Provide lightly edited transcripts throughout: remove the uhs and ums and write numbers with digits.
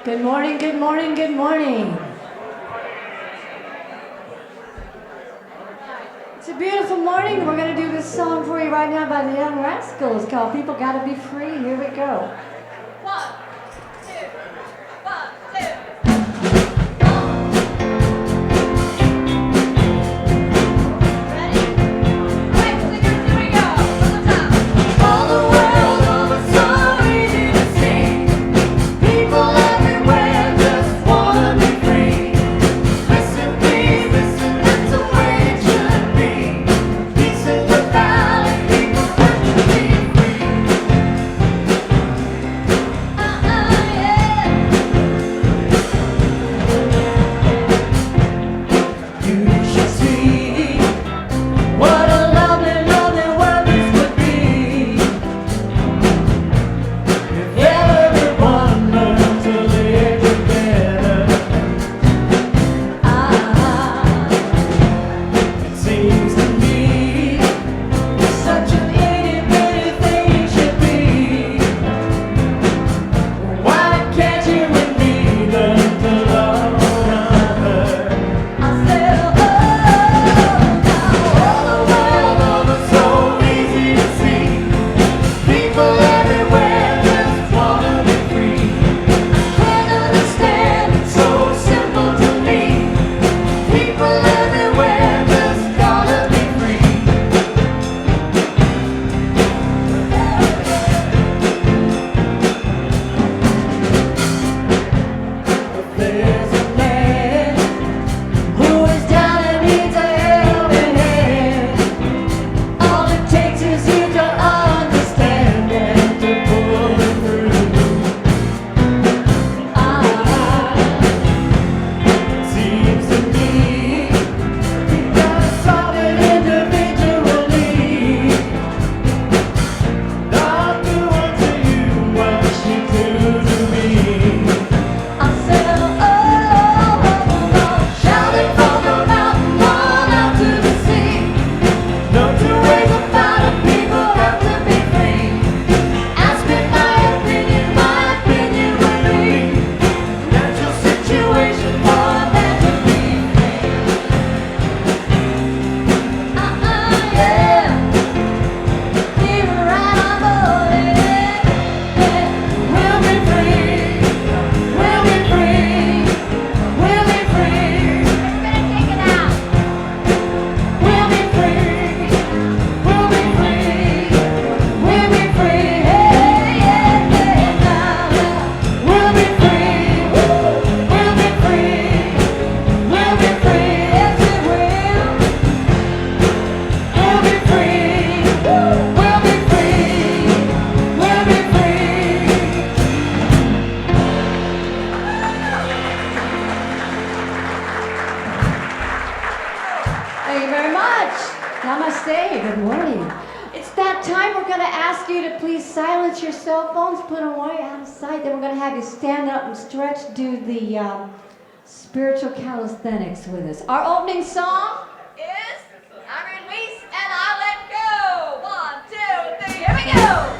Good morning, good morning, good morning. It's a beautiful morning. We're going to do this song for you right now by the Young Rascals called People Gotta Be Free. Here we go. All the world over silence your cell phones, put them way out of sight. Then we're going to have you stand up and stretch, do the spiritual calisthenics with us. Our opening song is I Release and I Let Go. 1, 2, 3, here we go.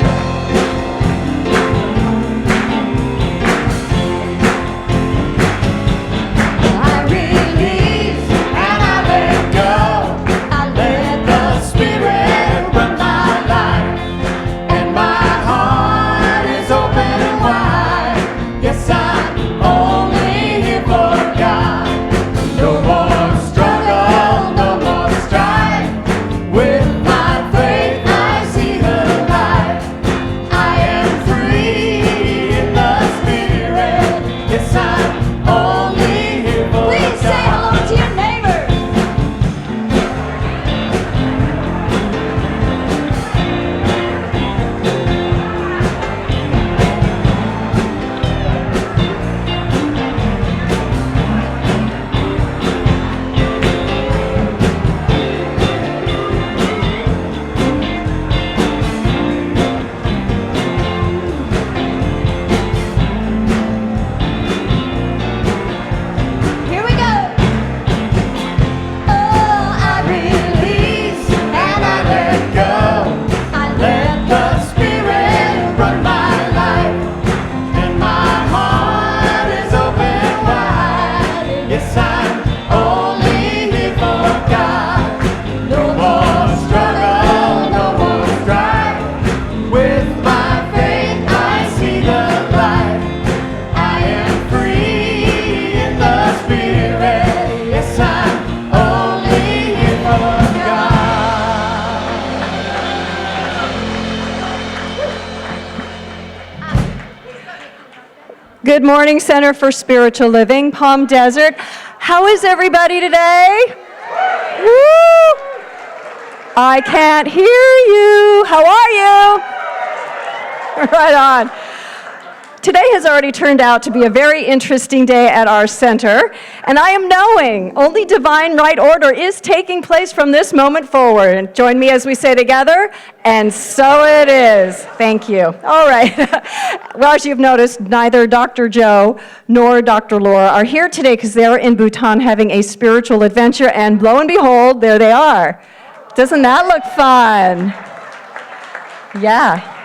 Good morning, Center for Spiritual Living, Palm Desert. How is everybody today? Woo! I can't hear you. How are you? Right on. Today has already turned out to be a very interesting day at our center, and I am knowing only divine right order is taking place from this moment forward. And join me as we say together, and so it is. Thank you. All right. Well, as you've noticed, neither Dr. Joe nor Dr. Laura are here today because they're in Bhutan having a spiritual adventure, and lo and behold, there they are. Doesn't that look fun? Yeah.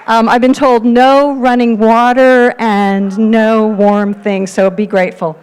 I've been told no running water and no warm things, so be grateful.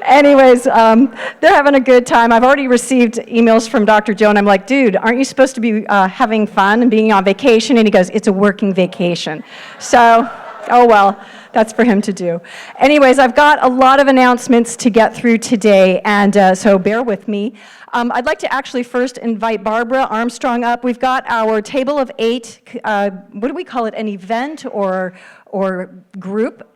Anyways, they're having a good time. I've already received emails from Dr. Joe, and I'm like, dude, aren't you supposed to be having fun and being on vacation? And he goes, it's a working vacation. So, oh well, that's for him to do. Anyways, I've got a lot of announcements to get through today, and so bear with me. I'd like to actually first invite Barbara Armstrong up. We've got our table of 8, what do we call it, an event or group?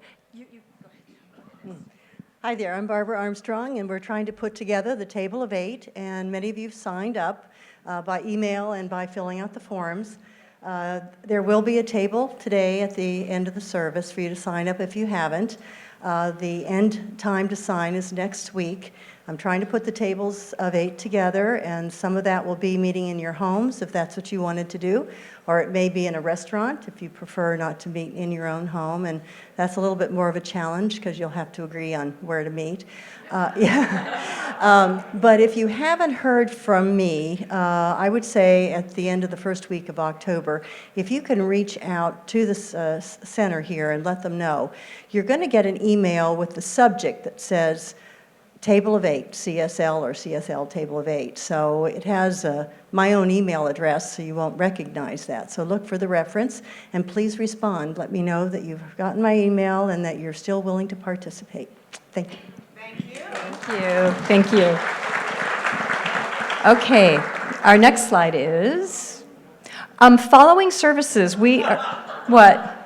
Hi there, I'm Barbara Armstrong, and we're trying to put together the table of 8, and many of you have signed up by email and by filling out the forms. There will be a table today at the end of the service for you to sign up if you haven't. The end time to sign is next week. I'm trying to put the tables of 8 together, and some of that will be meeting in your homes if that's what you wanted to do, or it may be in a restaurant if you prefer not to meet in your own home, and that's a little bit more of a challenge because you'll have to agree on where to meet. But if you haven't heard from me, I would say at the end of the first week of October, if you can reach out to the center here and let them know, you're going to get an email with the subject that says Table of 8, CSL or CSL Table of 8. So it has my own email address, so you won't recognize that. So look for the reference, and please respond. Let me know that you've gotten my email and that you're still willing to participate. Thank you. Thank you. Thank you. Okay, our next slide is following services. We are, what?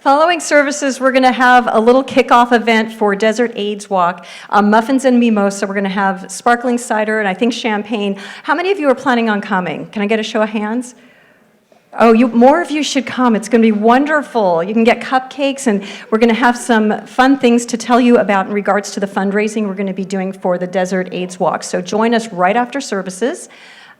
Following services, we're going to have a little kickoff event for Desert AIDS Walk, muffins and mimosa. We're going to have sparkling cider and I think champagne. How many of you are planning on coming? Can I get a show of hands? Oh, more of you should come. It's going to be wonderful. You can get cupcakes, and we're going to have some fun things to tell you about in regards to the fundraising we're going to be doing for the Desert AIDS Walk. So join us right after services.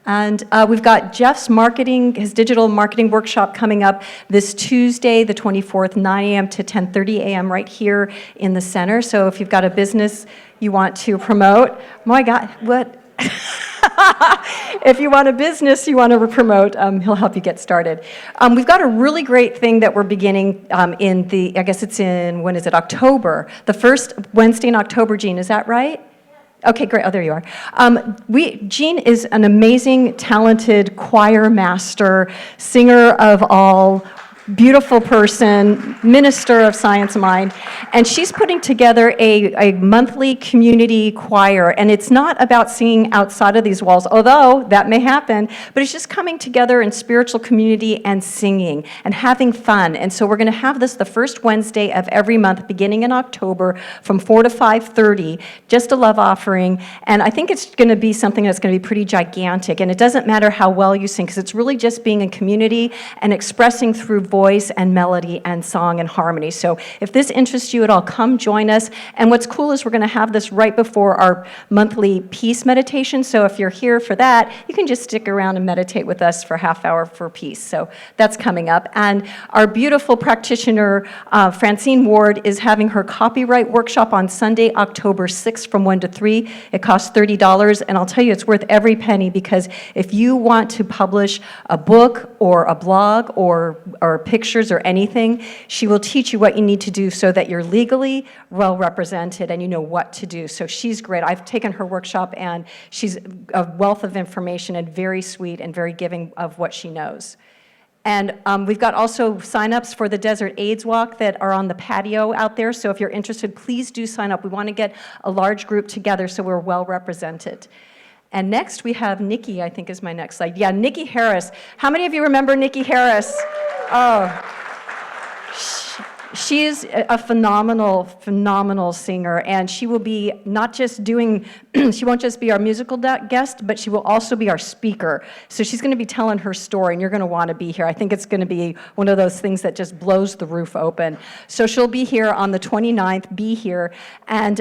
And we've got Jeff's his digital marketing workshop coming up this Tuesday, the 24th, 9 a.m. to 10:30 a.m. right here in the center. So if you've got a business you want to promote, my God, what? If you want a business you want to promote, he'll help you get started. We've got a really great thing that we're beginning I guess it's in, when is it, October. The first Wednesday in October, Jean, is that right? Okay, great. Oh, there you are. Jean is an amazing, talented choir master, singer of all, beautiful person, minister of Science Mind, and she's putting together a monthly community choir, and it's not about singing outside of these walls, although that may happen, but it's just coming together in spiritual community and singing and having fun. And so we're going to have this the first Wednesday of every month, beginning in October, from 4 to 5:30, just a love offering, and I think it's going to be something that's going to be pretty gigantic, and it doesn't matter how well you sing, because it's really just being in community and expressing through voice and melody and song and harmony. So if this interests you at all, come join us. And what's cool is we're going to have this right before our monthly peace meditation. So if you're here for that, you can just stick around and meditate with us for a half hour for peace. So that's coming up. And our beautiful practitioner, Francine Ward, is having her copyright workshop on Sunday, October 6th from 1 to 3. It costs $30. And I'll tell you, it's worth every penny, because if you want to publish a book or a blog or pictures or anything, she will teach you what you need to do so that you're legally well represented and you know what to do. So she's great. I've taken her workshop, and she's a wealth of information and very sweet and very giving of what she knows. And we've got also sign-ups for the Desert AIDS Walk that are on the patio out there. So if you're interested, please do sign up. We want to get a large group together so we're well represented. And next we have Nikki, I think is my next slide. Yeah, Nikki Harris. How many of you remember Nikki Harris? Oh, she is a phenomenal, phenomenal singer, and she will be not just doing, she won't just be our musical guest, but she will also be our speaker. So she's going to be telling her story, and you're going to want to be here. I think it's going to be one of those things that just blows the roof open. So she'll be here on the 29th, be here, and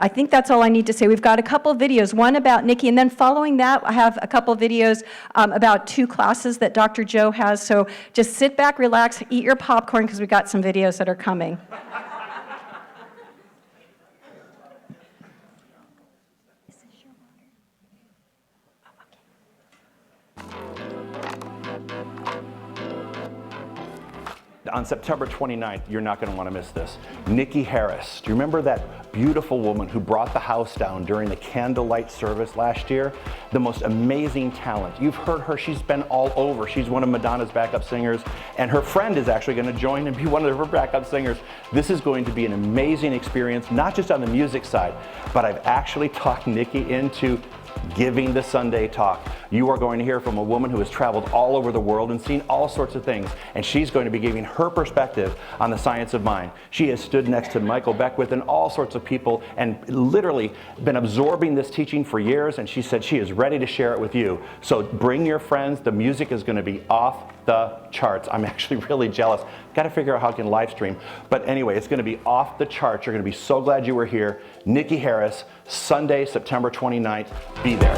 I think that's all I need to say. We've got a couple videos, one about Nikki, and then following that, I have a couple videos about 2 classes that Dr. Joe has. So just sit back, relax, eat your popcorn, because we've got some videos that are coming. On September 29th, you're not going to want to miss this. Nikki Harris. Do you remember that beautiful woman who brought the house down during the candlelight service last year? The most amazing talent. You've heard her. She's been all over. She's one of Madonna's backup singers, and her friend is actually going to join and be one of her backup singers. This is going to be an amazing experience, not just on the music side, but I've actually talked Nikki into giving the Sunday talk. You are going to hear from a woman who has traveled all over the world and seen all sorts of things, and she's going to be giving her perspective on the science of mind. She has stood next to Michael Beckwith and all sorts of people and literally been absorbing this teaching for years, and she said she is ready to share it with you. So bring your friends. The music is going to be off the charts. I'm actually really jealous. Got to figure out how I can live stream. But anyway, it's going to be off the charts. You're going to be so glad you were here. Nikki Harris, Sunday, September 29th. Be there.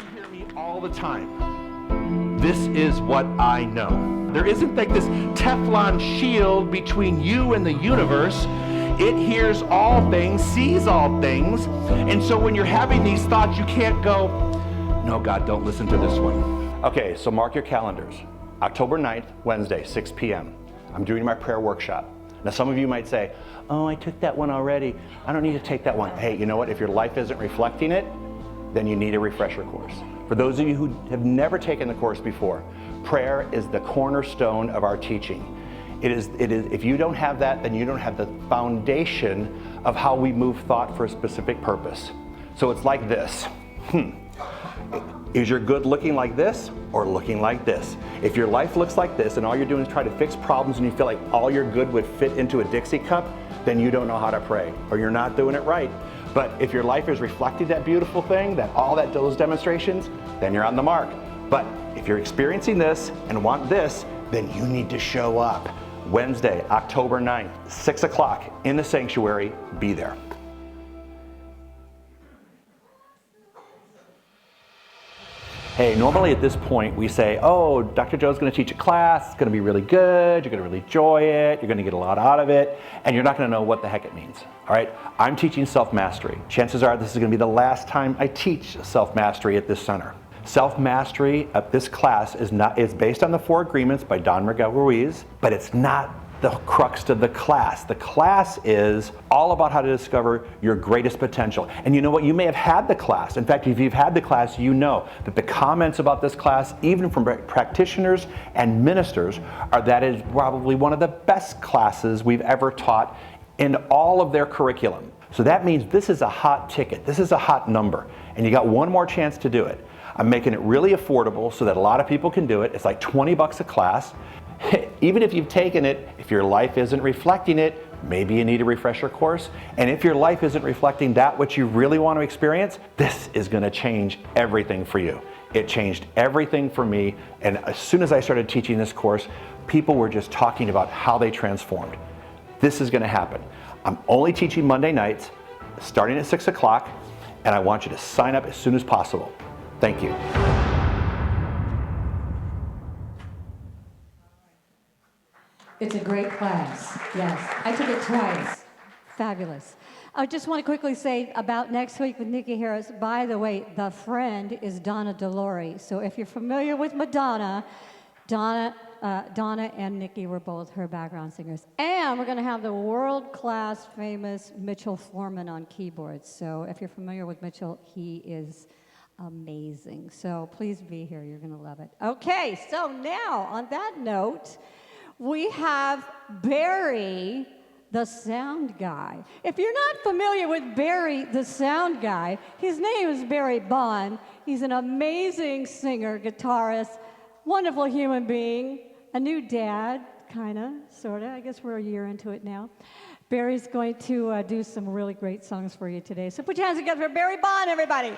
You hear me all the time. This is what I know. There isn't like this Teflon shield between you and the universe. It hears all things, sees all things, and so when you're having these thoughts, you can't go, no, God, don't listen to this one. Okay, so mark your calendars. October 9th, Wednesday, 6 p.m. I'm doing my prayer workshop. Now, some of you might say, oh, I took that one already. I don't need to take that one. Hey, you know what? If your life isn't reflecting it, then you need a refresher course. For those of you who have never taken the course before, prayer is the cornerstone of our teaching. It is, if you don't have that, then you don't have the foundation of how we move thought for a specific purpose. So it's like this. Is your good looking like this or looking like this? If your life looks like this and all you're doing is try to fix problems and you feel like all your good would fit into a Dixie cup, then you don't know how to pray or you're not doing it right. But if your life is reflecting that beautiful thing, those demonstrations, then you're on the mark. But if you're experiencing this and want this, then you need to show up. Wednesday, October 9th, 6 o'clock in the sanctuary. Be there. Hey, normally at this point we say, oh, Dr. Joe's going to teach a class, it's going to be really good, you're going to really enjoy it, you're going to get a lot out of it, and you're not going to know what the heck it means. All right, I'm teaching self-mastery. Chances are this is going to be the last time I teach self-mastery at this center. Self-mastery at this class is based on the 4 agreements by Don Miguel Ruiz, but it's not the crux of the class. The class is all about how to discover your greatest potential. And you know what? You may have had the class. In fact, if you've had the class, you know that the comments about this class, even from practitioners and ministers, are that it is probably one of the best classes we've ever taught in all of their curriculum. So that means this is a hot ticket. This is a hot number. And you got one more chance to do it. I'm making it really affordable so that a lot of people can do it. It's like 20 bucks a class. Even if you've taken it, if your life isn't reflecting it, maybe you need a refresher course. And if your life isn't reflecting that which you really want to experience, this is going to change everything for you. It changed everything for me. And as soon as I started teaching this course, people were just talking about how they transformed. This is going to happen. I'm only teaching Monday nights, starting at 6 o'clock, and I want you to sign up as soon as possible. Thank you. It's a great class, yes. I took it twice. Fabulous. I just want to quickly say about next week with Nikki Harris, by the way, the friend is Donna DeLore. So if you're familiar with Madonna, Donna and Nikki were both her background singers. And we're going to have the world-class famous Mitchell Foreman on keyboards. So if you're familiar with Mitchell, he is amazing. So please be here. You're going to love it. Okay, so now on that note, we have Barry, the sound guy. If you're not familiar with Barry, the sound guy, his name is Barry Bond. He's an amazing singer, guitarist, wonderful human being, a new dad, kind of, sort of. I guess we're a year into it now. Barry's going to do some really great songs for you today. So put your hands together for Barry Bond, everybody.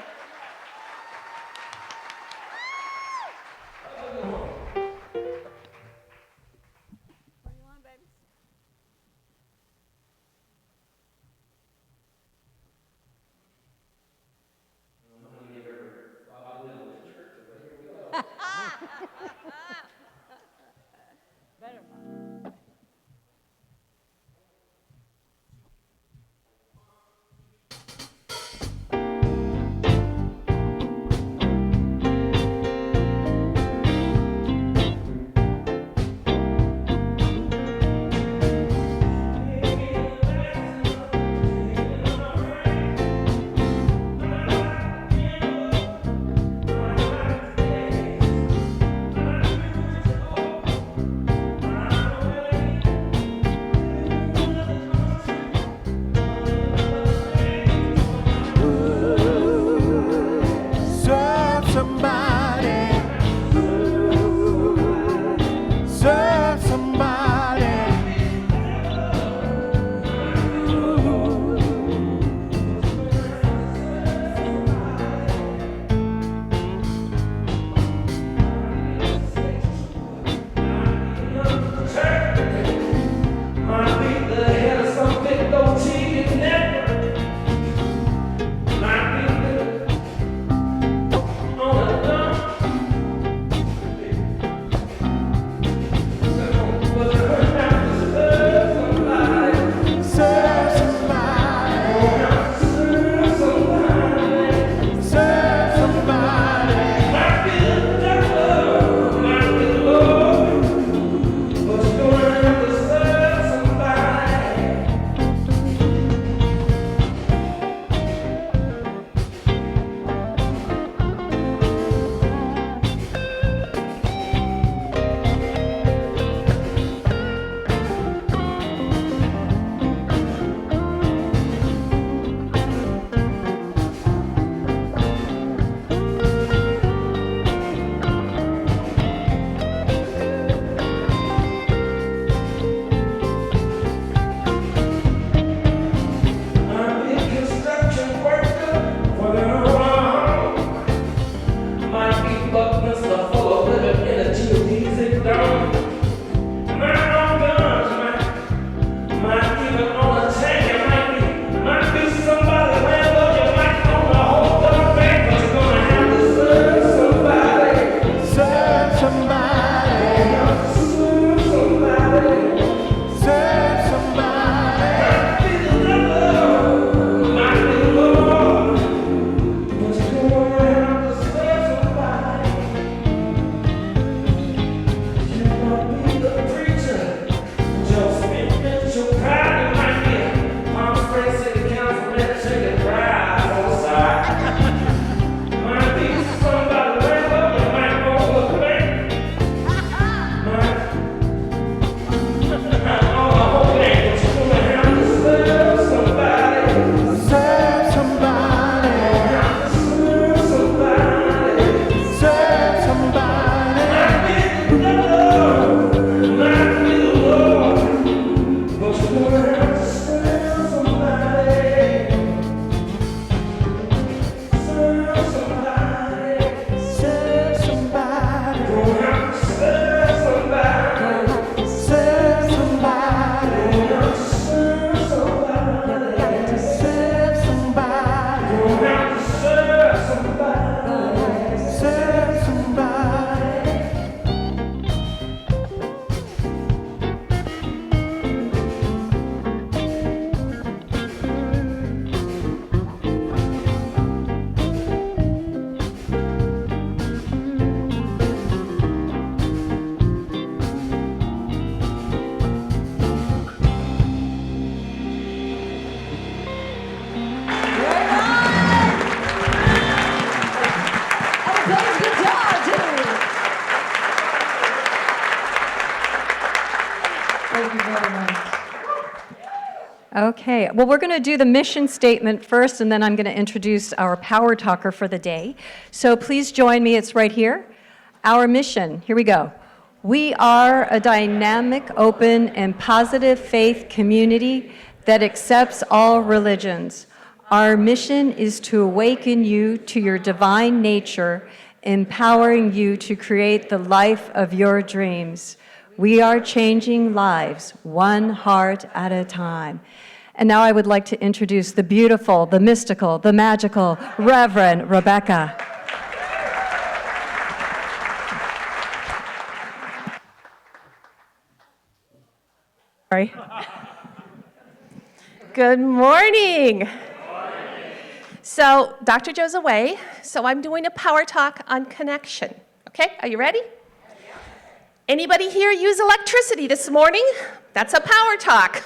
On a Okay, well, we're going to do the mission statement first, and then I'm going to introduce our power talker for the day. So please join me, it's right here. Our mission, here we go. We are a dynamic, open, and positive faith community that accepts all religions. Our mission is to awaken you to your divine nature, empowering you to create the life of your dreams. We are changing lives, one heart at a time. And now I would like to introduce the beautiful, the mystical, the magical Reverend Rebecca. Sorry. Good morning. So, Dr. Joe's away, so I'm doing a power talk on connection. Okay, are you ready? Anybody here use electricity this morning? That's a power talk.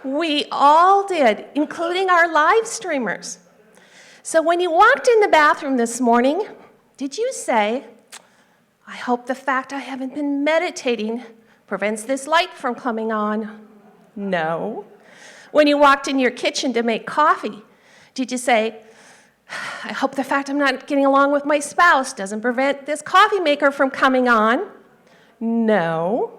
We all did, including our live streamers. So when you walked in the bathroom this morning, did you say, I hope the fact I haven't been meditating prevents this light from coming on? No. When you walked in your kitchen to make coffee, did you say, I hope the fact I'm not getting along with my spouse doesn't prevent this coffee maker from coming on? No.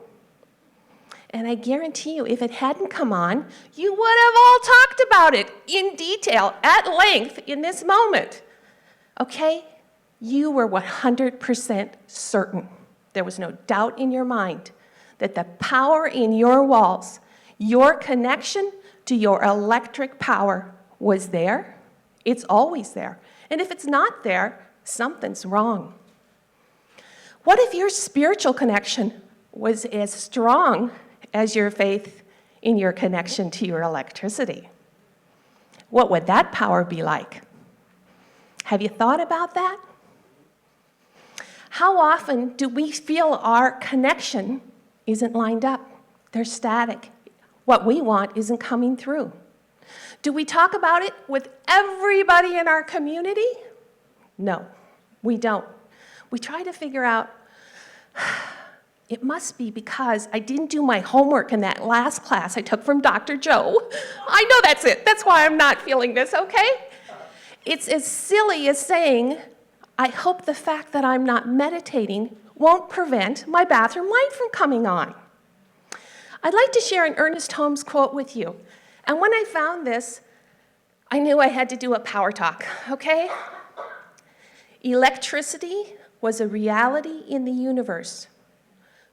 And I guarantee you, if it hadn't come on, you would have all talked about it in detail, at length, in this moment. Okay? You were 100% certain. There was no doubt in your mind that the power in your walls, your connection to your electric power was there. It's always there. And if it's not there, something's wrong. What if your spiritual connection was as strong as your faith in your connection to your electricity? What would that power be like? Have you thought about that? How often do we feel our connection isn't lined up? They're static. What we want isn't coming through. Do we talk about it with everybody in our community? No, we don't. We try to figure out, it must be because I didn't do my homework in that last class I took from Dr. Joe. I know that's it. That's why I'm not feeling this, okay? It's as silly as saying, I hope the fact that I'm not meditating won't prevent my bathroom light from coming on. I'd like to share an Ernest Holmes quote with you. And when I found this, I knew I had to do a power talk, okay? Electricity was a reality in the universe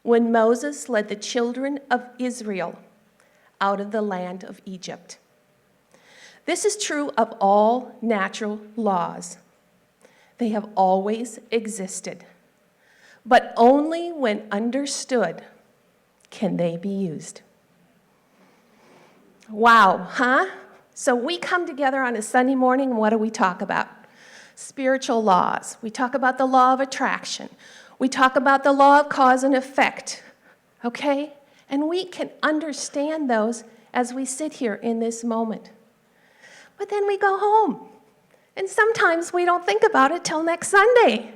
when Moses led the children of Israel out of the land of Egypt. This is true of all natural laws. They have always existed, but only when understood can they be used. Wow, huh? So we come together on a Sunday morning, and what do we talk about? Spiritual laws. We talk about the law of attraction. We talk about the law of cause and effect, okay? And we can understand those as we sit here in this moment. But then we go home, and sometimes we don't think about it till next Sunday.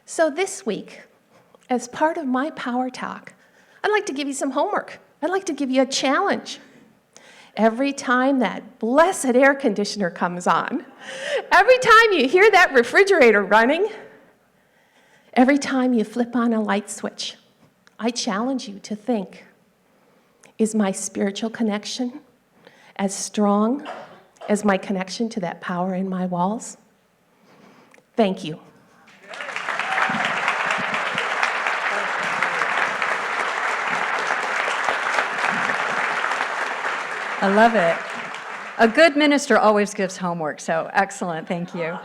So this week, as part of my power talk, I'd like to give you some homework. I'd like to give you a challenge. Every time that blessed air conditioner comes on, every time you hear that refrigerator running, every time you flip on a light switch, I challenge you to think, is my spiritual connection as strong as my connection to that power in my walls? Thank you. I love it. A good minister always gives homework, so excellent, thank you.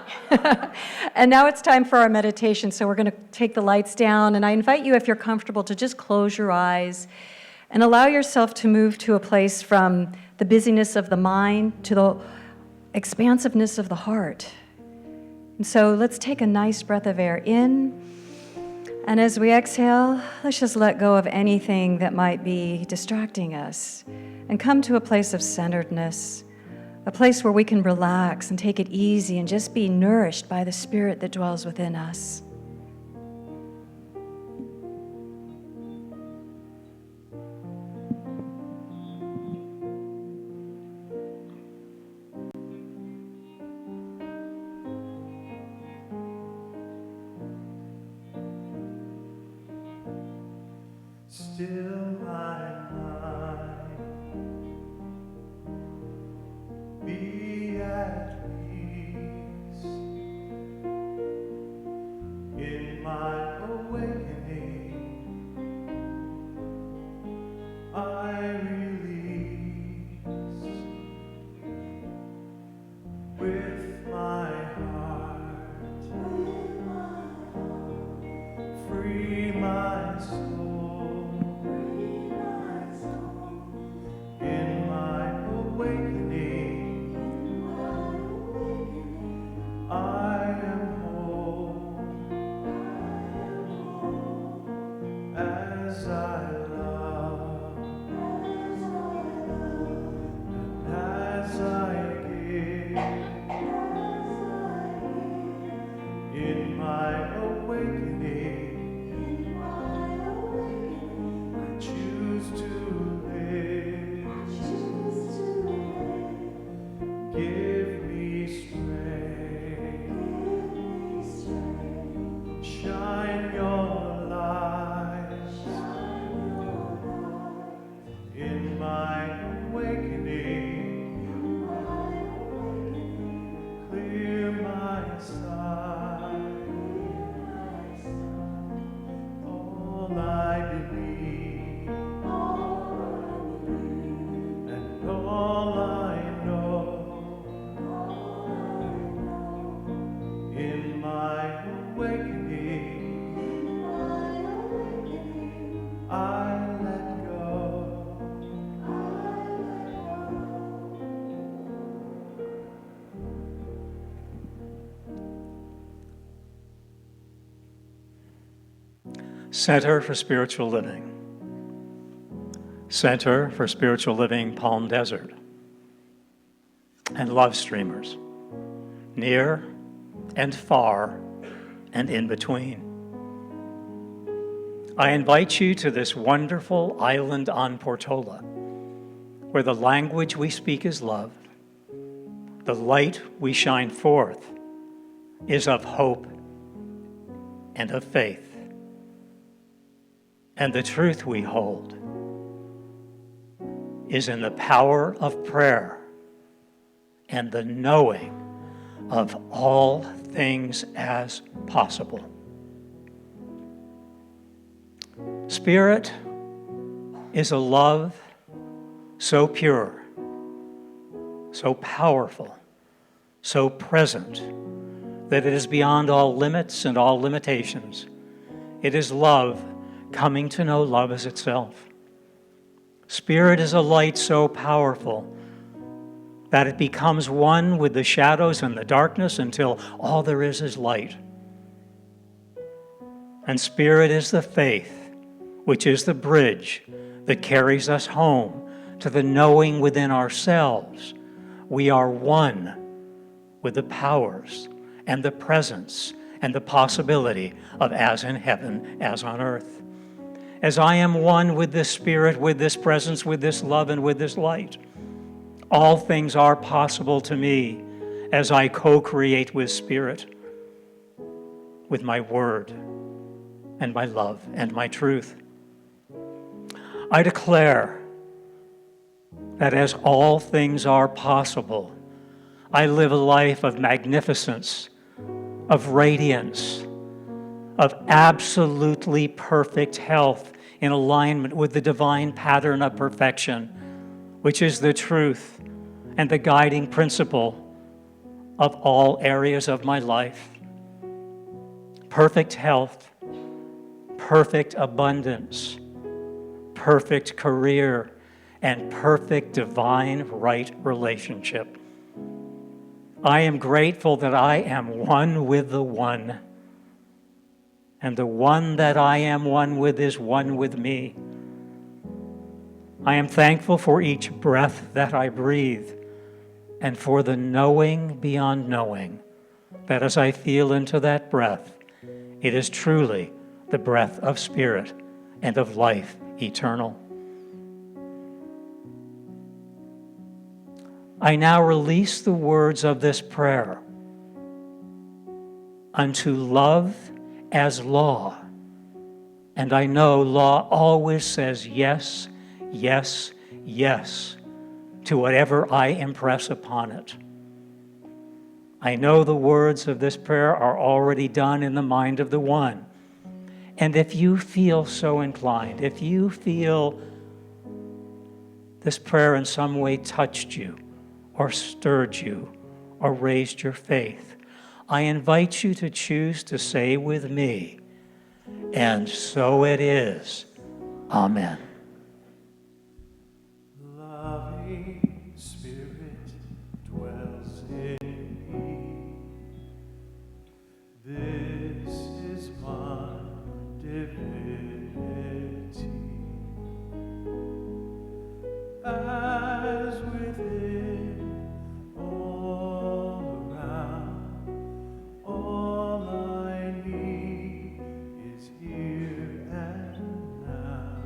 And now it's time for our meditation, so we're going to take the lights down, and I invite you, if you're comfortable, to just close your eyes and allow yourself to move to a place from the busyness of the mind to the expansiveness of the heart. And so let's take a nice breath of air in, and as we exhale, let's just let go of anything that might be distracting us and come to a place of centeredness, a place where we can relax and take it easy and just be nourished by the Spirit that dwells within us. Still my mind, be at peace. In my awakening, I release with my heart, free my soul. In my awakening, I am whole as I love and as I give. In my awakening, I choose to live. Give me strength. Shine your light in my awakening. Clear my sight. All I believe and all I know. In my awakening, I let go. Center for Spiritual Living. Center for Spiritual Living, Palm Desert. And love streamers, near and far and in between. I invite you to this wonderful island on Portola, where the language we speak is love, the light we shine forth is of hope and of faith, and the truth we hold is in the power of prayer and the knowing of all things as possible. Spirit is a love so pure, so powerful, so present, that it is beyond all limits and all limitations. It is love coming to know love as itself. Spirit is a light so powerful that it becomes one with the shadows and the darkness until all there is light. And Spirit is the faith, which is the bridge that carries us home to the knowing within ourselves we are one with the powers and the presence and the possibility of as in heaven, as on earth. As I am one with this Spirit, with this presence, with this love, and with this light, all things are possible to me as I co-create with Spirit, with my word and my love and my truth. I declare that as all things are possible, I live a life of magnificence, of radiance, of absolutely perfect health in alignment with the divine pattern of perfection, which is the truth and the guiding principle of all areas of my life. Perfect health, perfect abundance, perfect career, and perfect divine right relationship. I am grateful that I am one with the One, and the One that I am one with is one with me. I am thankful for each breath that I breathe, and for the knowing beyond knowing that as I feel into that breath, it is truly the breath of spirit and of life eternal. I now release the words of this prayer unto love as law. And I know law always says yes, yes, yes to whatever I impress upon it. I know the words of this prayer are already done in the mind of the One. And if you feel so inclined, if you feel this prayer in some way touched you, or stirred you, or raised your faith, I invite you to choose to say with me, and so it is. Amen. Loving Spirit dwells in me. This is my divinity. As within, all around, all I need is here and now.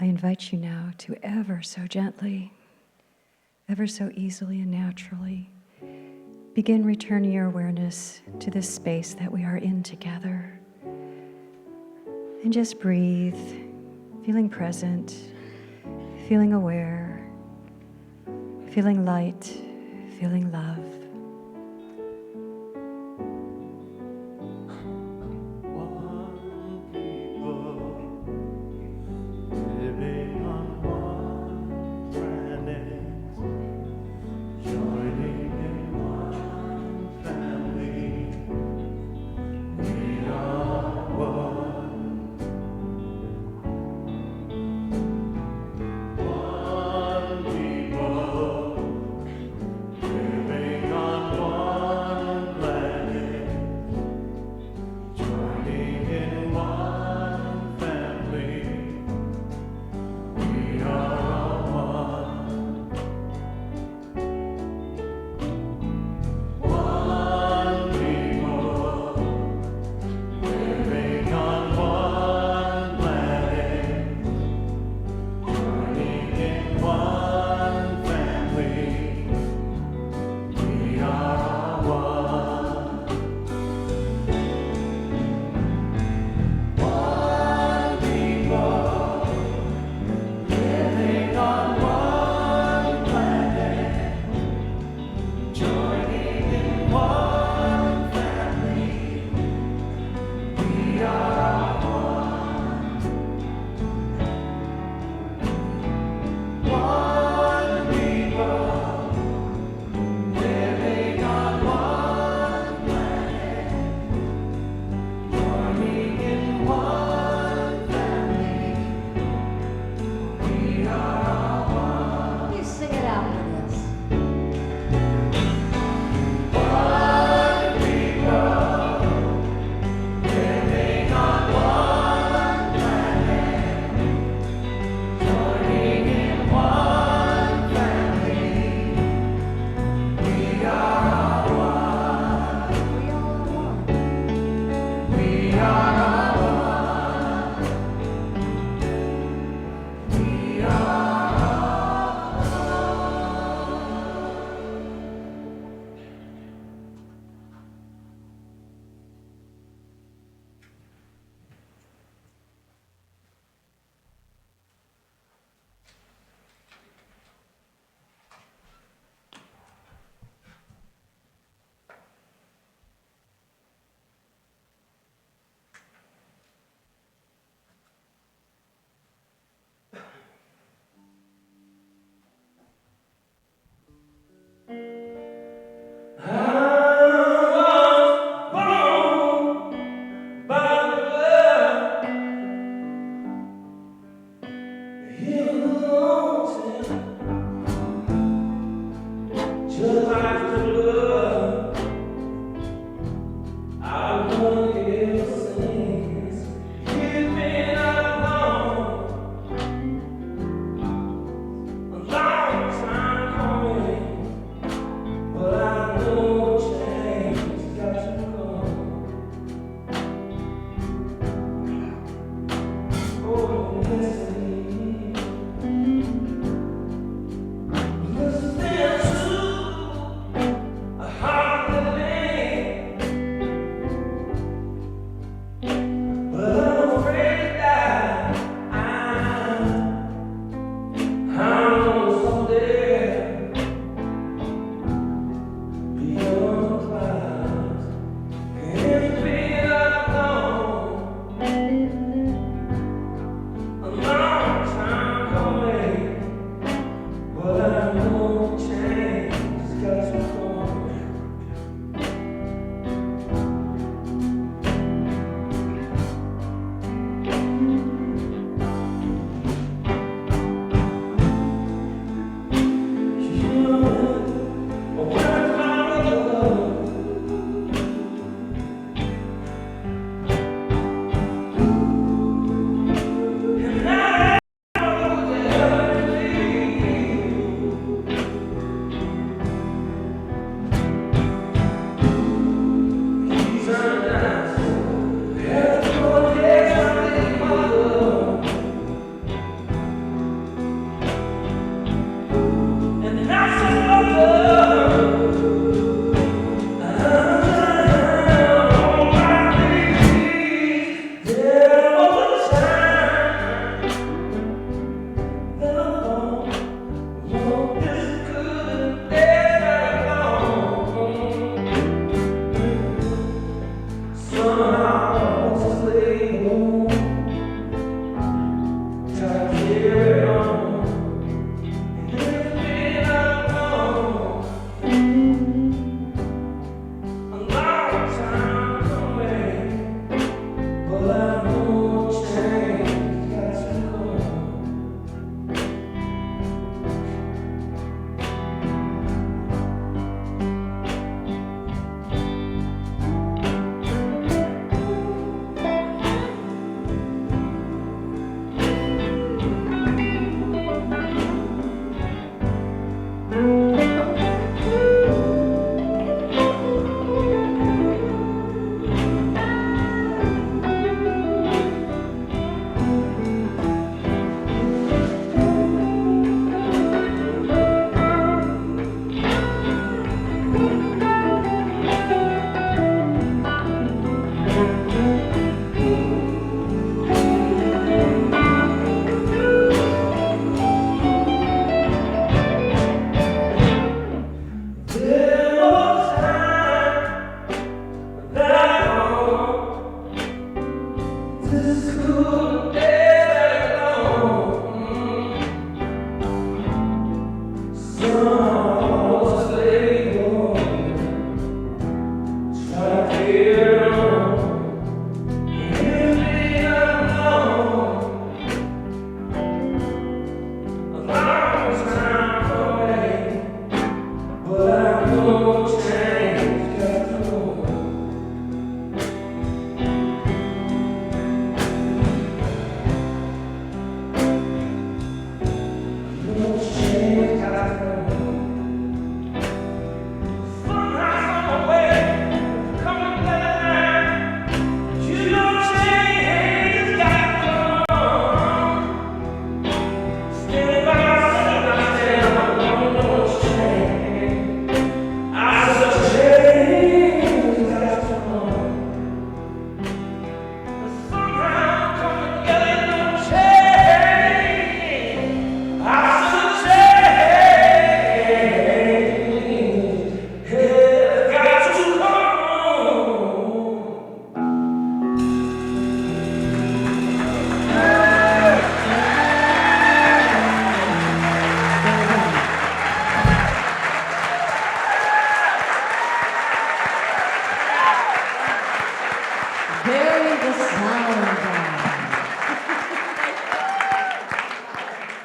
I invite you now to ever so gently, ever so easily and naturally, begin returning your awareness to this space that we are in together. And just breathe, feeling present, feeling aware, feeling light, feeling love. One people living on one planet, joining in one family. We are one. One people living on one planet, joining in one family. We are one. One people living on one planet, joining in one family. We are one. One people living on one planet, joining in one family. We are one. One people living on one planet, joining in one family. We are one. You sing it out with us. One people living on one planet, joining in one family. We are one. We are one. We are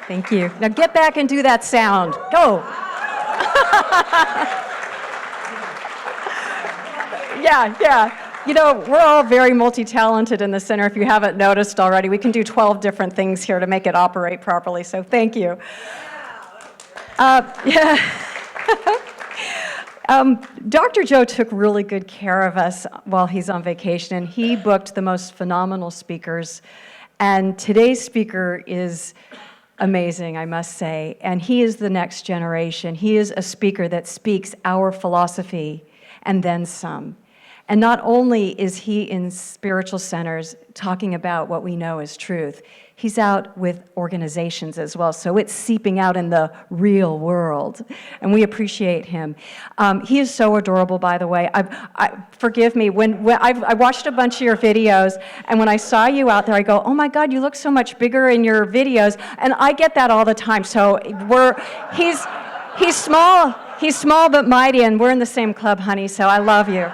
Thank you. Now get back and do that sound. Go. Yeah. You know, we're all very multi-talented in the center. If you haven't noticed already, we can do 12 different things here to make it operate properly, so thank you. Dr. Joe took really good care of us while he's on vacation, and he booked the most phenomenal speakers. And today's speaker is amazing, I must say, and he is the next generation. He is a speaker that speaks our philosophy and then some. And not only is he in spiritual centers talking about what we know is truth, he's out with organizations as well, so it's seeping out in the real world, and we appreciate him. He is so adorable, by the way. Forgive me, when I watched a bunch of your videos, and when I saw you out there, I go, oh my God, you look so much bigger in your videos, and I get that all the time, so he's small but mighty, and we're in the same club, honey, so I love you.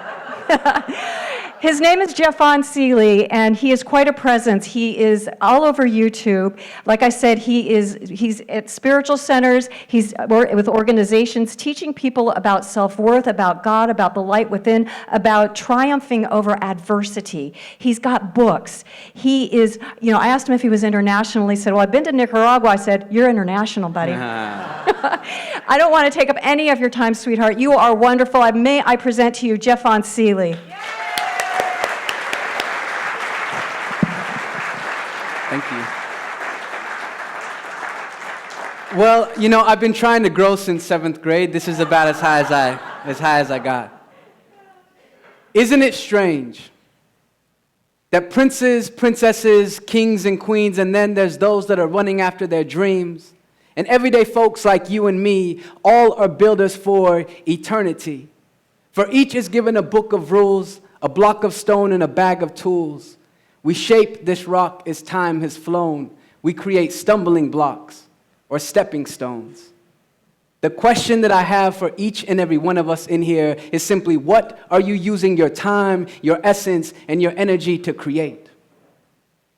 His name is Jeffon Seeley, and he is quite a presence. He is all over YouTube. Like I said, he's at spiritual centers. He's with organizations teaching people about self-worth, about God, about the light within, about triumphing over adversity. He's got books. He is, I asked him if he was international. He said, well, I've been to Nicaragua. I said, you're international, buddy. I don't want to take up any of your time, sweetheart. You are wonderful. I present to you Jeffon Seeley. Thank you. Well, I've been trying to grow since 7th grade. This is about as high as I got. Isn't it strange that princes, princesses, kings, and queens, and then there's those that are running after their dreams, and everyday folks like you and me, all are builders for eternity. For each is given a book of rules, a block of stone, and a bag of tools. We shape this rock as time has flown. We create stumbling blocks or stepping stones. The question that I have for each and every one of us in here is simply, what are you using your time, your essence, and your energy to create?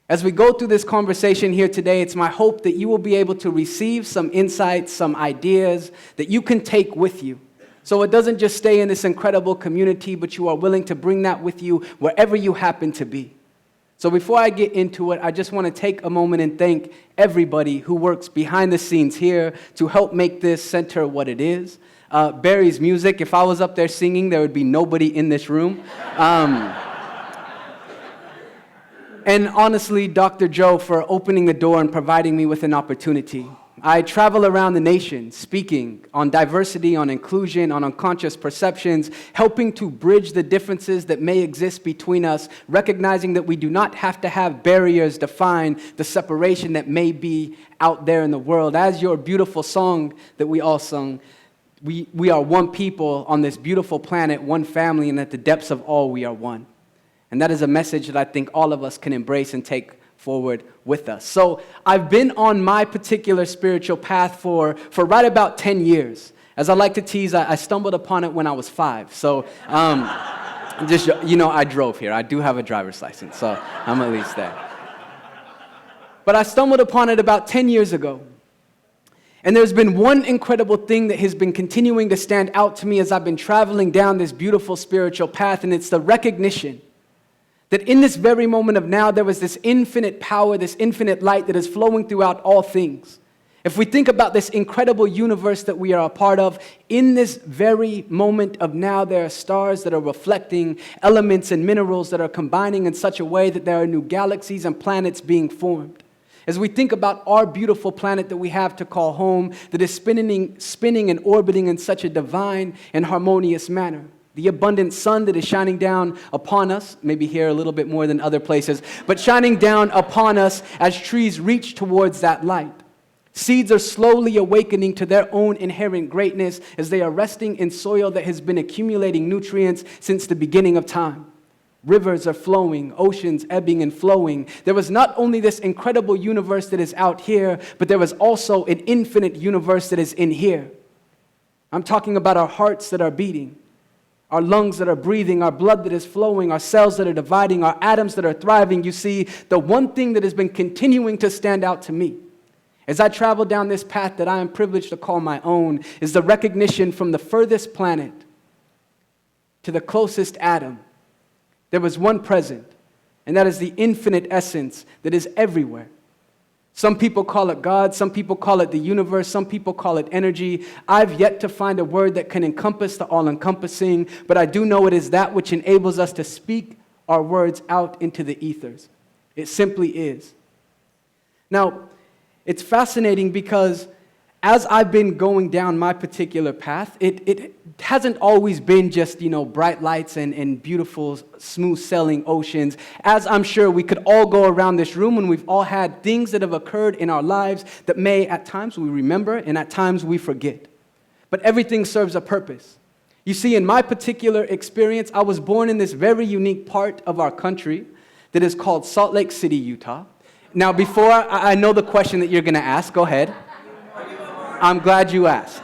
As we go through this conversation here today, it's my hope that you will be able to receive some insights, some ideas that you can take with you. So it doesn't just stay in this incredible community, but you are willing to bring that with you wherever you happen to be. So before I get into it, I just want to take a moment and thank everybody who works behind the scenes here to help make this center what it is. Barry's music, if I was up there singing, there would be nobody in this room. And honestly, Dr. Joe, for opening the door and providing me with an opportunity. I travel around the nation speaking on diversity, on inclusion, on unconscious perceptions, helping to bridge the differences that may exist between us, recognizing that we do not have to have barriers define the separation that may be out there in the world. As your beautiful song that we all sung, we are one people on this beautiful planet, one family, and at the depths of all we are one. And that is a message that I think all of us can embrace and take forward with us. So I've been on my particular spiritual path for right about 10 years. As I like to tease, I stumbled upon it when I was 5. So just, I drove here. I do have a driver's license, so I'm at least there. But I stumbled upon it about 10 years ago. And there's been one incredible thing that has been continuing to stand out to me as I've been traveling down this beautiful spiritual path, and it's the recognition that in this very moment of now, there was this infinite power, this infinite light that is flowing throughout all things. If we think about this incredible universe that we are a part of, in this very moment of now, there are stars that are reflecting elements and minerals that are combining in such a way that there are new galaxies and planets being formed. As we think about our beautiful planet that we have to call home, that is spinning and orbiting in such a divine and harmonious manner. The abundant sun that is shining down upon us, maybe here a little bit more than other places, but shining down upon us as trees reach towards that light. Seeds are slowly awakening to their own inherent greatness as they are resting in soil that has been accumulating nutrients since the beginning of time. Rivers are flowing, oceans ebbing and flowing. There was not only this incredible universe that is out here, but there was also an infinite universe that is in here. I'm talking about our hearts that are beating, our lungs that are breathing, our blood that is flowing, our cells that are dividing, our atoms that are thriving. You see, the one thing that has been continuing to stand out to me as I travel down this path that I am privileged to call my own is the recognition from the furthest planet to the closest atom. There was one present, and that is the infinite essence that is everywhere. Some people call it God, some people call it the universe, some people call it energy. I've yet to find a word that can encompass the all-encompassing, but I do know it is that which enables us to speak our words out into the ethers. It simply is. Now, it's fascinating because as I've been going down my particular path, it hasn't always been just, bright lights and beautiful, smooth-sailing oceans. As I'm sure we could all go around this room and we've all had things that have occurred in our lives that may, at times, we remember and at times we forget. But everything serves a purpose. You see, in my particular experience, I was born in this very unique part of our country that is called Salt Lake City, Utah. Now, before I know the question that you're going to ask, go ahead. I'm glad you asked.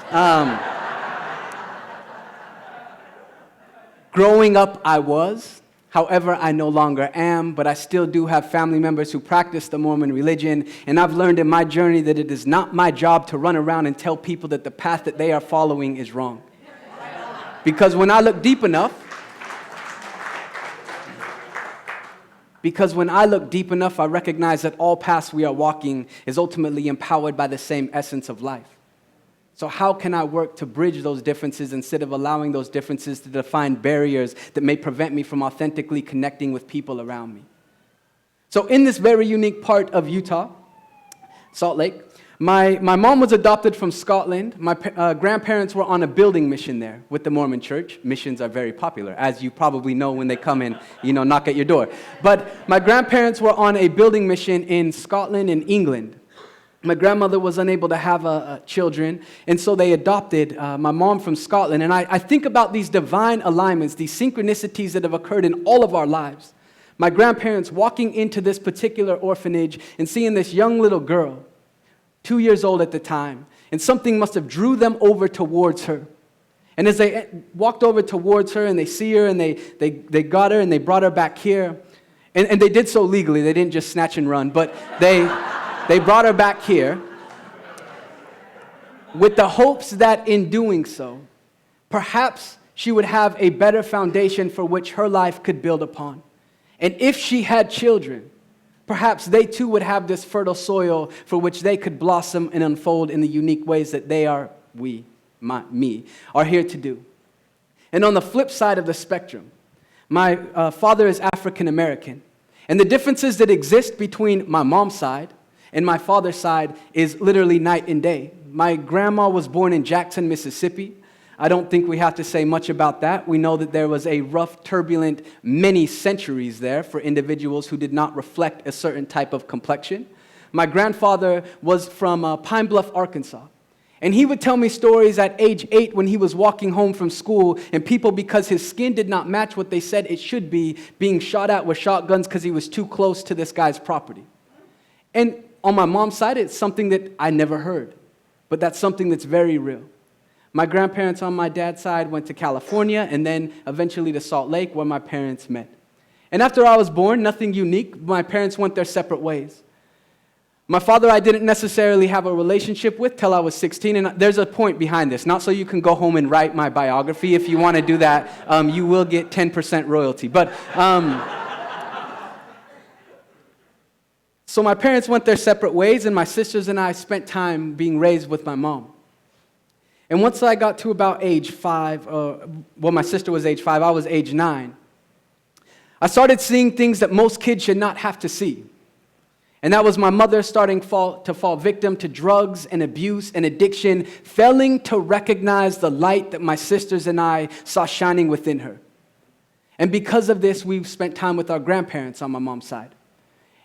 Growing up, I was. However, I no longer am, but I still do have family members who practice the Mormon religion, and I've learned in my journey that it is not my job to run around and tell people that the path that they are following is wrong. Because when I look deep enough, I recognize that all paths we are walking is ultimately empowered by the same essence of life. So how can I work to bridge those differences instead of allowing those differences to define barriers that may prevent me from authentically connecting with people around me? So in this very unique part of Utah, Salt Lake, my mom was adopted from Scotland. My grandparents were on a building mission there with the Mormon church. Missions are very popular, as you probably know when they come and, knock at your door. But my grandparents were on a building mission in Scotland and England. My grandmother was unable to have children, and so they adopted my mom from Scotland. And I think about these divine alignments, these synchronicities that have occurred in all of our lives. My grandparents walking into this particular orphanage and seeing this young little girl, 2 years old at the time, and something must have drew them over towards her. And as they walked over towards her and they see her and they got her and they brought her back here, and they did so legally, they didn't just snatch and run, but they brought her back here with the hopes that in doing so, perhaps she would have a better foundation for which her life could build upon. And if she had children, perhaps they too would have this fertile soil for which they could blossom and unfold in the unique ways that they are, me, are here to do. And on the flip side of the spectrum, my father is African American. And the differences that exist between my mom's side and my father's side is literally night and day. My grandma was born in Jackson, Mississippi. I don't think we have to say much about that. We know that there was a rough, turbulent many centuries there for individuals who did not reflect a certain type of complexion. My grandfather was from Pine Bluff, Arkansas. And he would tell me stories at age 8 when he was walking home from school, and people, because his skin did not match what they said it should be, being shot at with shotguns because he was too close to this guy's property. And on my mom's side, it's something that I never heard, but that's something that's very real. My grandparents on my dad's side went to California and then eventually to Salt Lake where my parents met. And after I was born, nothing unique, my parents went their separate ways. My father I didn't necessarily have a relationship with till I was 16, and there's a point behind this. Not so you can go home and write my biography. If you want to do that, you will get 10% royalty. But so my parents went their separate ways, and my sisters and I spent time being raised with my mom. And once I got to about age 5, well, my sister was age 5, I was age 9, I started seeing things that most kids should not have to see. And that was my mother starting to fall victim to drugs and abuse and addiction, failing to recognize the light that my sisters and I saw shining within her. And because of this, we've spent time with our grandparents on my mom's side.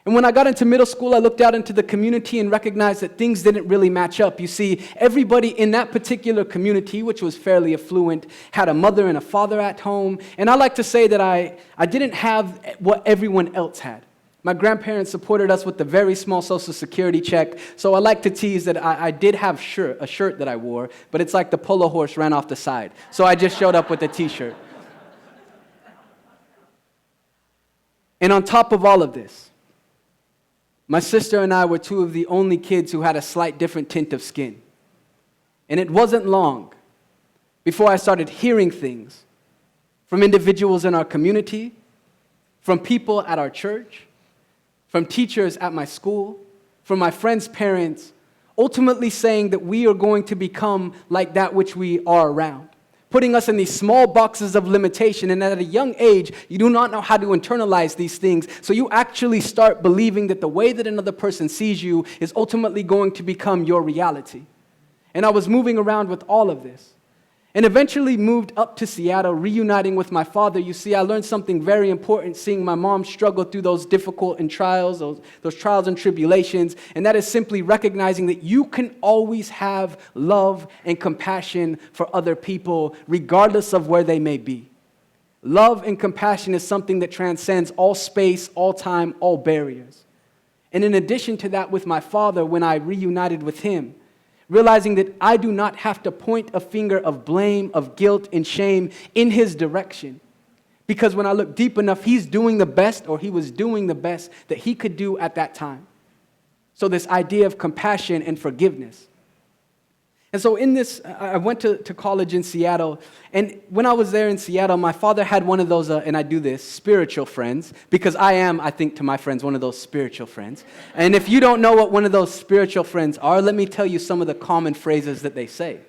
And when I got into middle school, I looked out into the community and recognized that things didn't really match up. You see, everybody in that particular community, which was fairly affluent, had a mother and a father at home. And I like to say that I didn't have what everyone else had. My grandparents supported us with a very small Social Security check, so I like to tease that I did have a shirt that I wore, but it's like the polo horse ran off the side. So I just showed up with a t-shirt. And on top of all of this, my sister and I were two of the only kids who had a slight different tint of skin. And it wasn't long before I started hearing things from individuals in our community, from people at our church, from teachers at my school, from my friends' parents, ultimately saying that we are going to become like that which we are around, putting us in these small boxes of limitation, and at a young age, you do not know how to internalize these things, so you actually start believing that the way that another person sees you is ultimately going to become your reality. And I was moving around with all of this, and eventually moved up to Seattle, reuniting with my father. You see, I learned something very important seeing my mom struggle through those difficult and trials, those trials and tribulations, and that is simply recognizing that you can always have love and compassion for other people, regardless of where they may be. Love and compassion is something that transcends all space, all time, all barriers. And in addition to that, with my father, when I reunited with him, realizing that I do not have to point a finger of blame, of guilt, and shame in his direction. Because when I look deep enough, he's doing the best, or he was doing the best that he could do at that time. So this idea of compassion and forgiveness. And so in this, I went to college in Seattle, and when I was there in Seattle, my father had one of those, and I do this, spiritual friends, because I am, I think to my friends, one of those spiritual friends. And if you don't know what one of those spiritual friends are, let me tell you some of the common phrases that they say.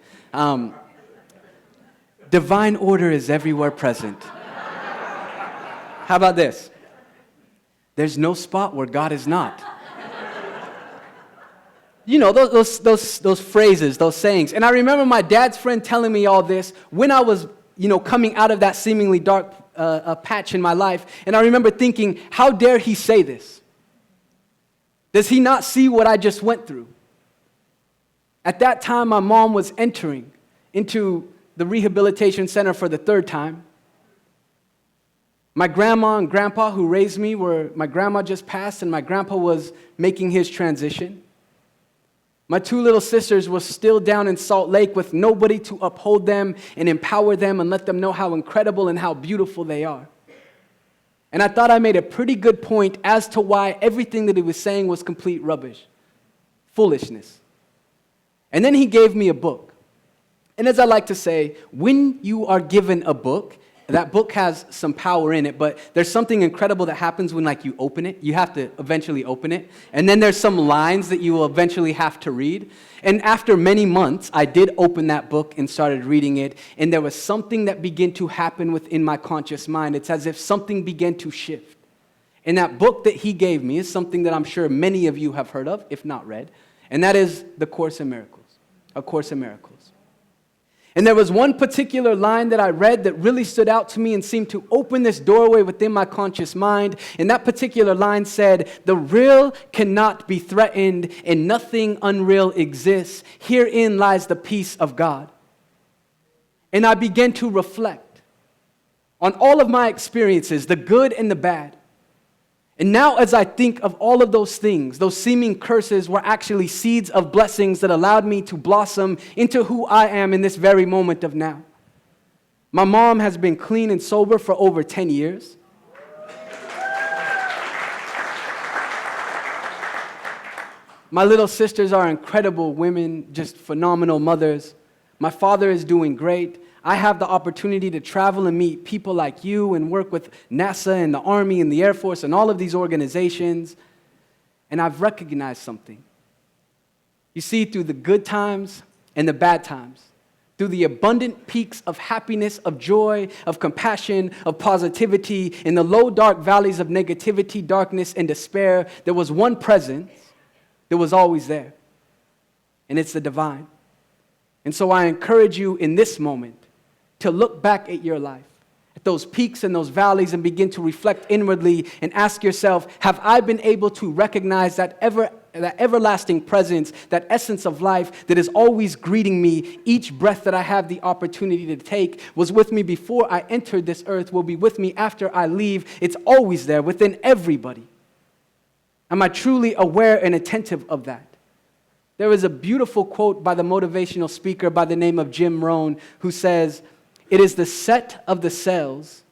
Divine order is everywhere present. How about this? There's no spot where God is not. You know, those phrases, those sayings. And I remember my dad's friend telling me all this when I was, coming out of that seemingly dark patch in my life. And I remember thinking, how dare he say this? Does he not see what I just went through? At that time, my mom was entering into the rehabilitation center for the 3rd time. My grandma and grandpa who raised me my grandma just passed, and my grandpa was making his transition. My 2 little sisters were still down in Salt Lake with nobody to uphold them and empower them and let them know how incredible and how beautiful they are. And I thought I made a pretty good point as to why everything that he was saying was complete rubbish, foolishness. And then he gave me a book. And as I like to say, when you are given a book, that book has some power in it, but there's something incredible that happens when you open it. You have to eventually open it. And then there's some lines that you will eventually have to read. And after many months, I did open that book and started reading it, and there was something that began to happen within my conscious mind. It's as if something began to shift. And that book that he gave me is something that I'm sure many of you have heard of, if not read, and that is The Course in Miracles, A Course in Miracles. And there was one particular line that I read that really stood out to me and seemed to open this doorway within my conscious mind. And that particular line said, "The real cannot be threatened and nothing unreal exists. Herein lies the peace of God." And I began to reflect on all of my experiences, the good and the bad. And now as I think of all of those things, those seeming curses were actually seeds of blessings that allowed me to blossom into who I am in this very moment of now. My mom has been clean and sober for over 10 years. My little sisters are incredible women, just phenomenal mothers. My father is doing great. I have the opportunity to travel and meet people like you and work with NASA and the Army and the Air Force and all of these organizations. And I've recognized something. You see, through the good times and the bad times, through the abundant peaks of happiness, of joy, of compassion, of positivity, in the low, dark valleys of negativity, darkness, and despair, there was one presence that was always there. And it's the divine. And so I encourage you in this moment to look back at your life, at those peaks and those valleys, and begin to reflect inwardly and ask yourself, have I been able to recognize that everlasting presence, that essence of life that is always greeting me? Each breath that I have the opportunity to take was with me before I entered this earth, will be with me after I leave. It's always there within everybody. Am I truly aware and attentive of that? There is a beautiful quote by the motivational speaker by the name of Jim Rohn, who says, "It is the set of the sails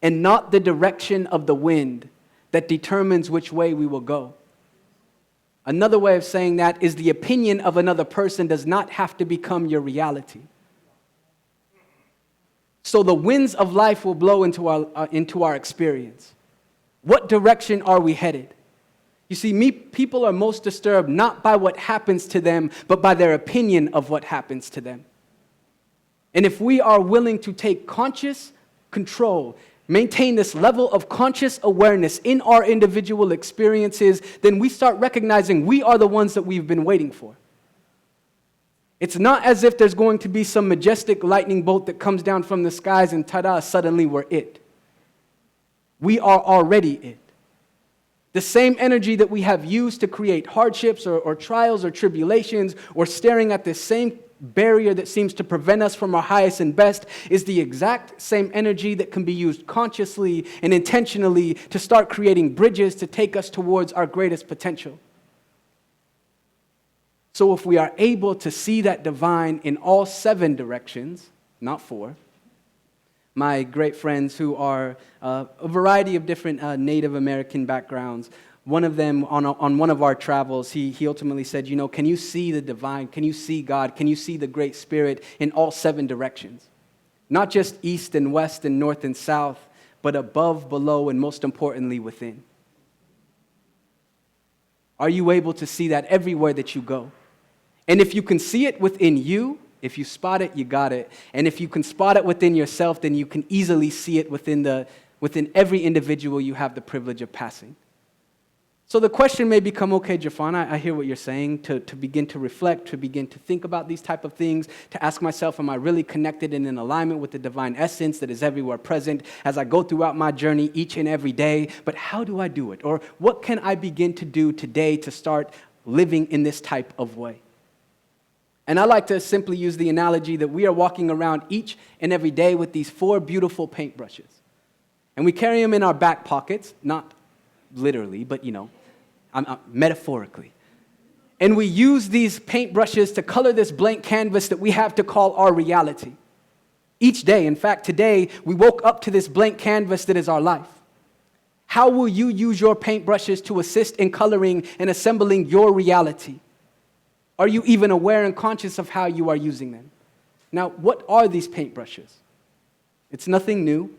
and not the direction of the wind that determines which way we will go." Another way of saying that is the opinion of another person does not have to become your reality. So the winds of life will blow into our experience. What direction are we headed? You see, people are most disturbed not by what happens to them, but by their opinion of what happens to them. And if we are willing to take conscious control, maintain this level of conscious awareness in our individual experiences, then we start recognizing we are the ones that we've been waiting for. It's not as if there's going to be some majestic lightning bolt that comes down from the skies and ta-da, suddenly we're it. We are already it. The same energy that we have used to create hardships or trials or tribulations, or staring at this same barrier that seems to prevent us from our highest and best, is the exact same energy that can be used consciously and intentionally to start creating bridges to take us towards our greatest potential. So if we are able to see that divine in all 7 directions, not 4, my great friends who are a variety of different Native American backgrounds, one of them on one of our travels, he ultimately said, you know, can you see the divine? Can you see God? Can you see the Great Spirit in all 7 directions? Not just east and west and north and south, but above, below, and most importantly, within. Are you able to see that everywhere that you go? And if you can see it within you, if you spot it, you got it. And if you can spot it within yourself, then you can easily see it within every individual you have the privilege of passing. So the question may become, okay, Jafan, I hear what you're saying, to begin to reflect, to begin to think about these type of things, to ask myself, am I really connected and in alignment with the divine essence that is everywhere present as I go throughout my journey each and every day? But how do I do it? Or what can I begin to do today to start living in this type of way? And I like to simply use the analogy that we are walking around each and every day with these 4 beautiful paintbrushes. And we carry them in our back pockets, not literally, but metaphorically. And we use these paintbrushes to color this blank canvas that we have to call our reality. Each day, in fact, today, we woke up to this blank canvas that is our life. How will you use your paintbrushes to assist in coloring and assembling your reality? Are you even aware and conscious of how you are using them? Now, what are these paintbrushes? It's nothing new.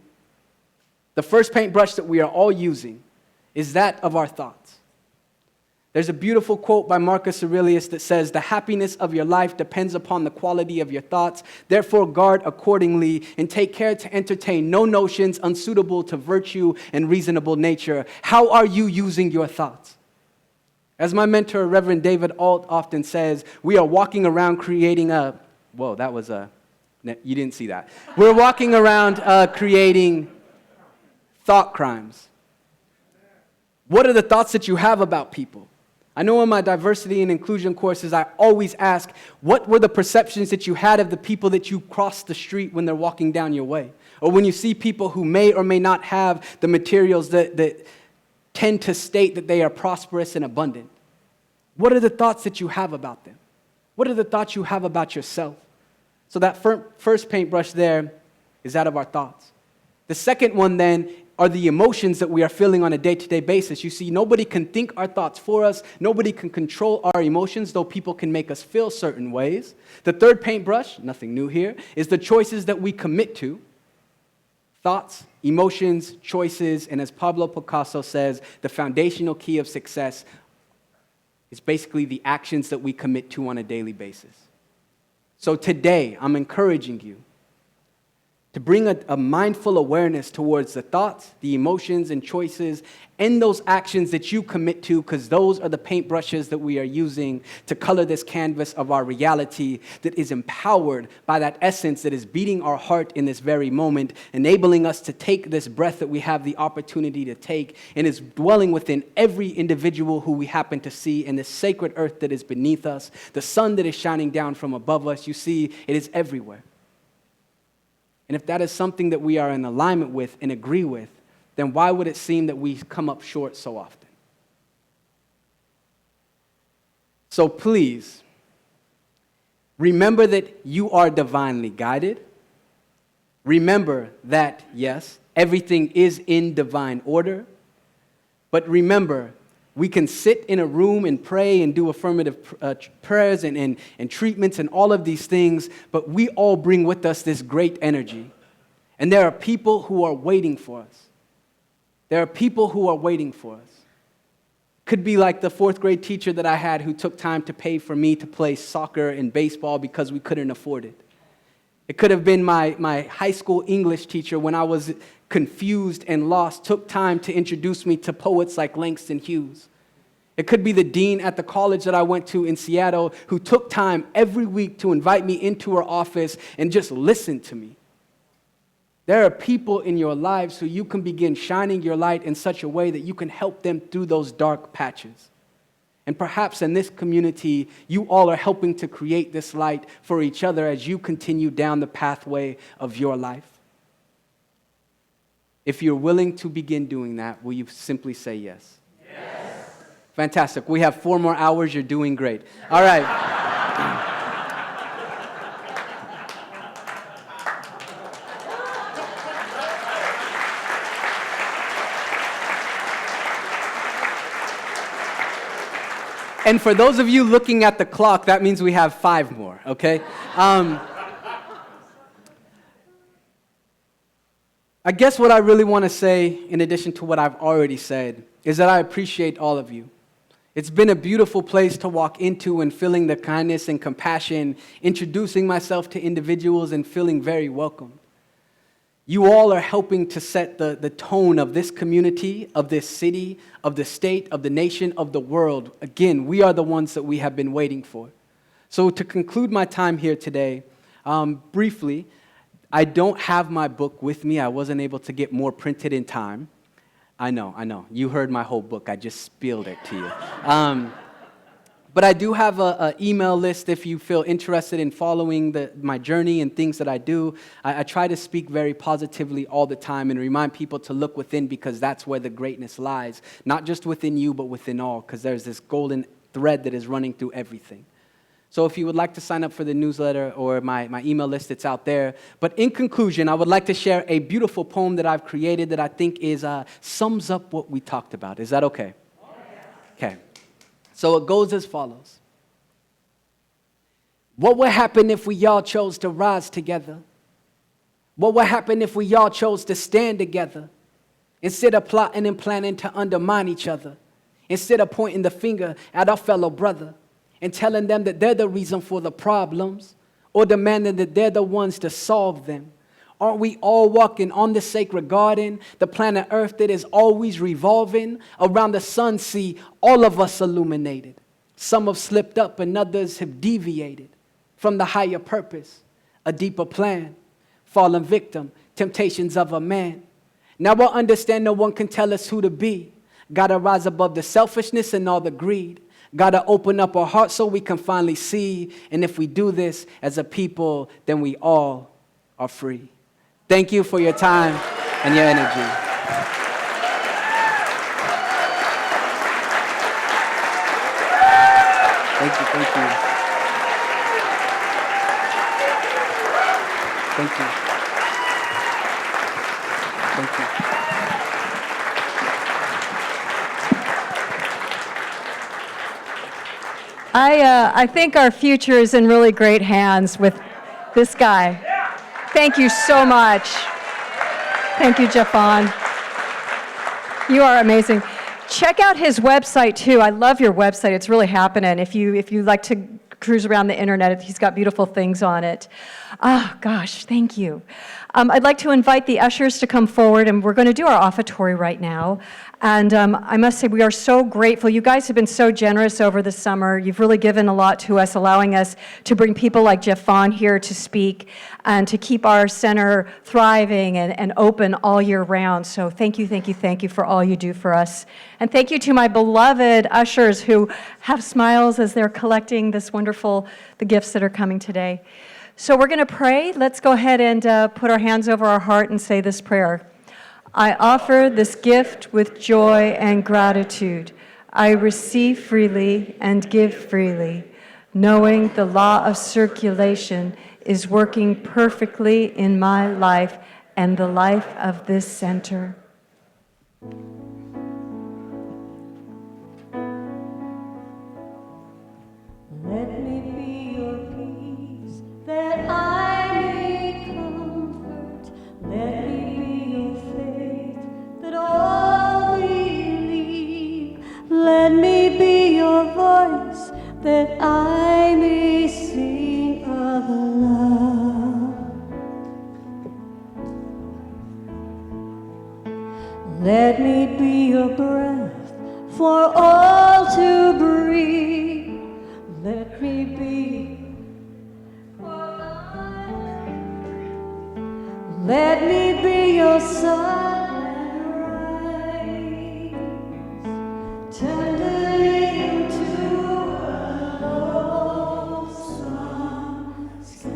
The first paintbrush that we are all using is that of our thoughts. There's a beautiful quote by Marcus Aurelius that says, "The happiness of your life depends upon the quality of your thoughts. Therefore, guard accordingly and take care to entertain no notions unsuitable to virtue and reasonable nature." How are you using your thoughts? As my mentor, Reverend David Alt, often says, we are walking around creating you didn't see that. We're walking around creating thought crimes. What are the thoughts that you have about people? I know in my diversity and inclusion courses, I always ask, what were the perceptions that you had of the people that you crossed the street when they're walking down your way? Or when you see people who may or may not have the materials that tend to state that they are prosperous and abundant? What are the thoughts that you have about them? What are the thoughts you have about yourself? So that first paintbrush there is out of our thoughts. The second one then are the emotions that we are feeling on a day-to-day basis. You see, nobody can think our thoughts for us. Nobody can control our emotions, though people can make us feel certain ways. The third paintbrush, nothing new here, is the choices that we commit to. Thoughts, emotions, choices, and as Pablo Picasso says, the foundational key of success is basically the actions that we commit to on a daily basis. So today, I'm encouraging you to bring a mindful awareness towards the thoughts, the emotions, and choices, and those actions that you commit to, because those are the paintbrushes that we are using to color this canvas of our reality that is empowered by that essence that is beating our heart in this very moment, enabling us to take this breath that we have the opportunity to take, and is dwelling within every individual who we happen to see in this sacred earth that is beneath us, the sun that is shining down from above us. You see, it is everywhere. And if that is something that we are in alignment with and agree with, then why would it seem that we come up short so often? So please, remember that you are divinely guided. Remember that, yes, everything is in divine order. But remember, we can sit in a room and pray and do affirmative prayers and treatments and all of these things, but we all bring with us this great energy. And there are people who are waiting for us. There are people who are waiting for us. Could be like the 4th grade teacher that I had who took time to pay for me to play soccer and baseball because we couldn't afford it. It could have been my high school English teacher when I was confused and lost, took time to introduce me to poets like Langston Hughes. It could be the dean at the college that I went to in Seattle who took time every week to invite me into her office and just listen to me. There are people in your lives who you can begin shining your light in such a way that you can help them through those dark patches. And perhaps in this community, you all are helping to create this light for each other as you continue down the pathway of your life. If you're willing to begin doing that, will you simply say yes? Yes. Fantastic. We have 4 more hours. You're doing great. All right. And for those of you looking at the clock, that means we have 5 more, okay? I guess what I really want to say, in addition to what I've already said, is that I appreciate all of you. It's been a beautiful place to walk into and feeling the kindness and compassion, introducing myself to individuals and feeling very welcome. You all are helping to set the tone of this community, of this city, of the state, of the nation, of the world. Again, we are the ones that we have been waiting for. So to conclude my time here today, briefly, I don't have my book with me. I wasn't able to get more printed in time. I know. You heard my whole book. I just spilled it to you. But I do have an email list if you feel interested in following my journey and things that I do. I try to speak very positively all the time and remind people to look within because that's where the greatness lies. Not just within you, but within all, because there's this golden thread that is running through everything. So if you would like to sign up for the newsletter or my email list, it's out there. But in conclusion, I would like to share a beautiful poem that I've created that I think sums up what we talked about. Is that okay? Okay. So it goes as follows. What would happen if we all chose to rise together? What would happen if we all chose to stand together? Instead of plotting and planning to undermine each other. Instead of pointing the finger at our fellow brother and telling them that they're the reason for the problems or demanding that they're the ones to solve them. Aren't we all walking on the sacred garden, the planet Earth that is always revolving around the sun? See, all of us illuminated. Some have slipped up and others have deviated from the higher purpose, a deeper plan, fallen victim, temptations of a man. Now I understand no one can tell us who to be. Gotta rise above the selfishness and all the greed. Gotta open up our hearts so we can finally see. And if we do this as a people, then we all are free. Thank you for your time and your energy. Thank you, thank you. Thank you. Thank you. I think our future is in really great hands with this guy. Thank you so much. Thank you, Jeffon. You are amazing. Check out his website too. I love your website. It's really happening. If you like to cruise around the internet, he's got beautiful things on it. Oh, gosh, thank you. I'd like to invite the ushers to come forward, and we're going to do our offertory right now. And I must say, we are so grateful. You guys have been so generous over the summer. You've really given a lot to us, allowing us to bring people like Jeff Vaughn here to speak and to keep our center thriving and open all year round. So thank you, thank you, thank you for all you do for us. And thank you to my beloved ushers who have smiles as they're collecting the gifts that are coming today. So we're going to pray. Let's go ahead and put our hands over our heart and say this prayer. I offer this gift with joy and gratitude. I receive freely and give freely, knowing the law of circulation is working perfectly in my life and the life of this center. Let me be your peace, that I may comfort. Let me be your faith, that all believe. Let me be your voice, that I may sing of love. Let me be your breath for all to breathe. Let me be. Let me be your sun and rise, tenderly into a lonesome sky.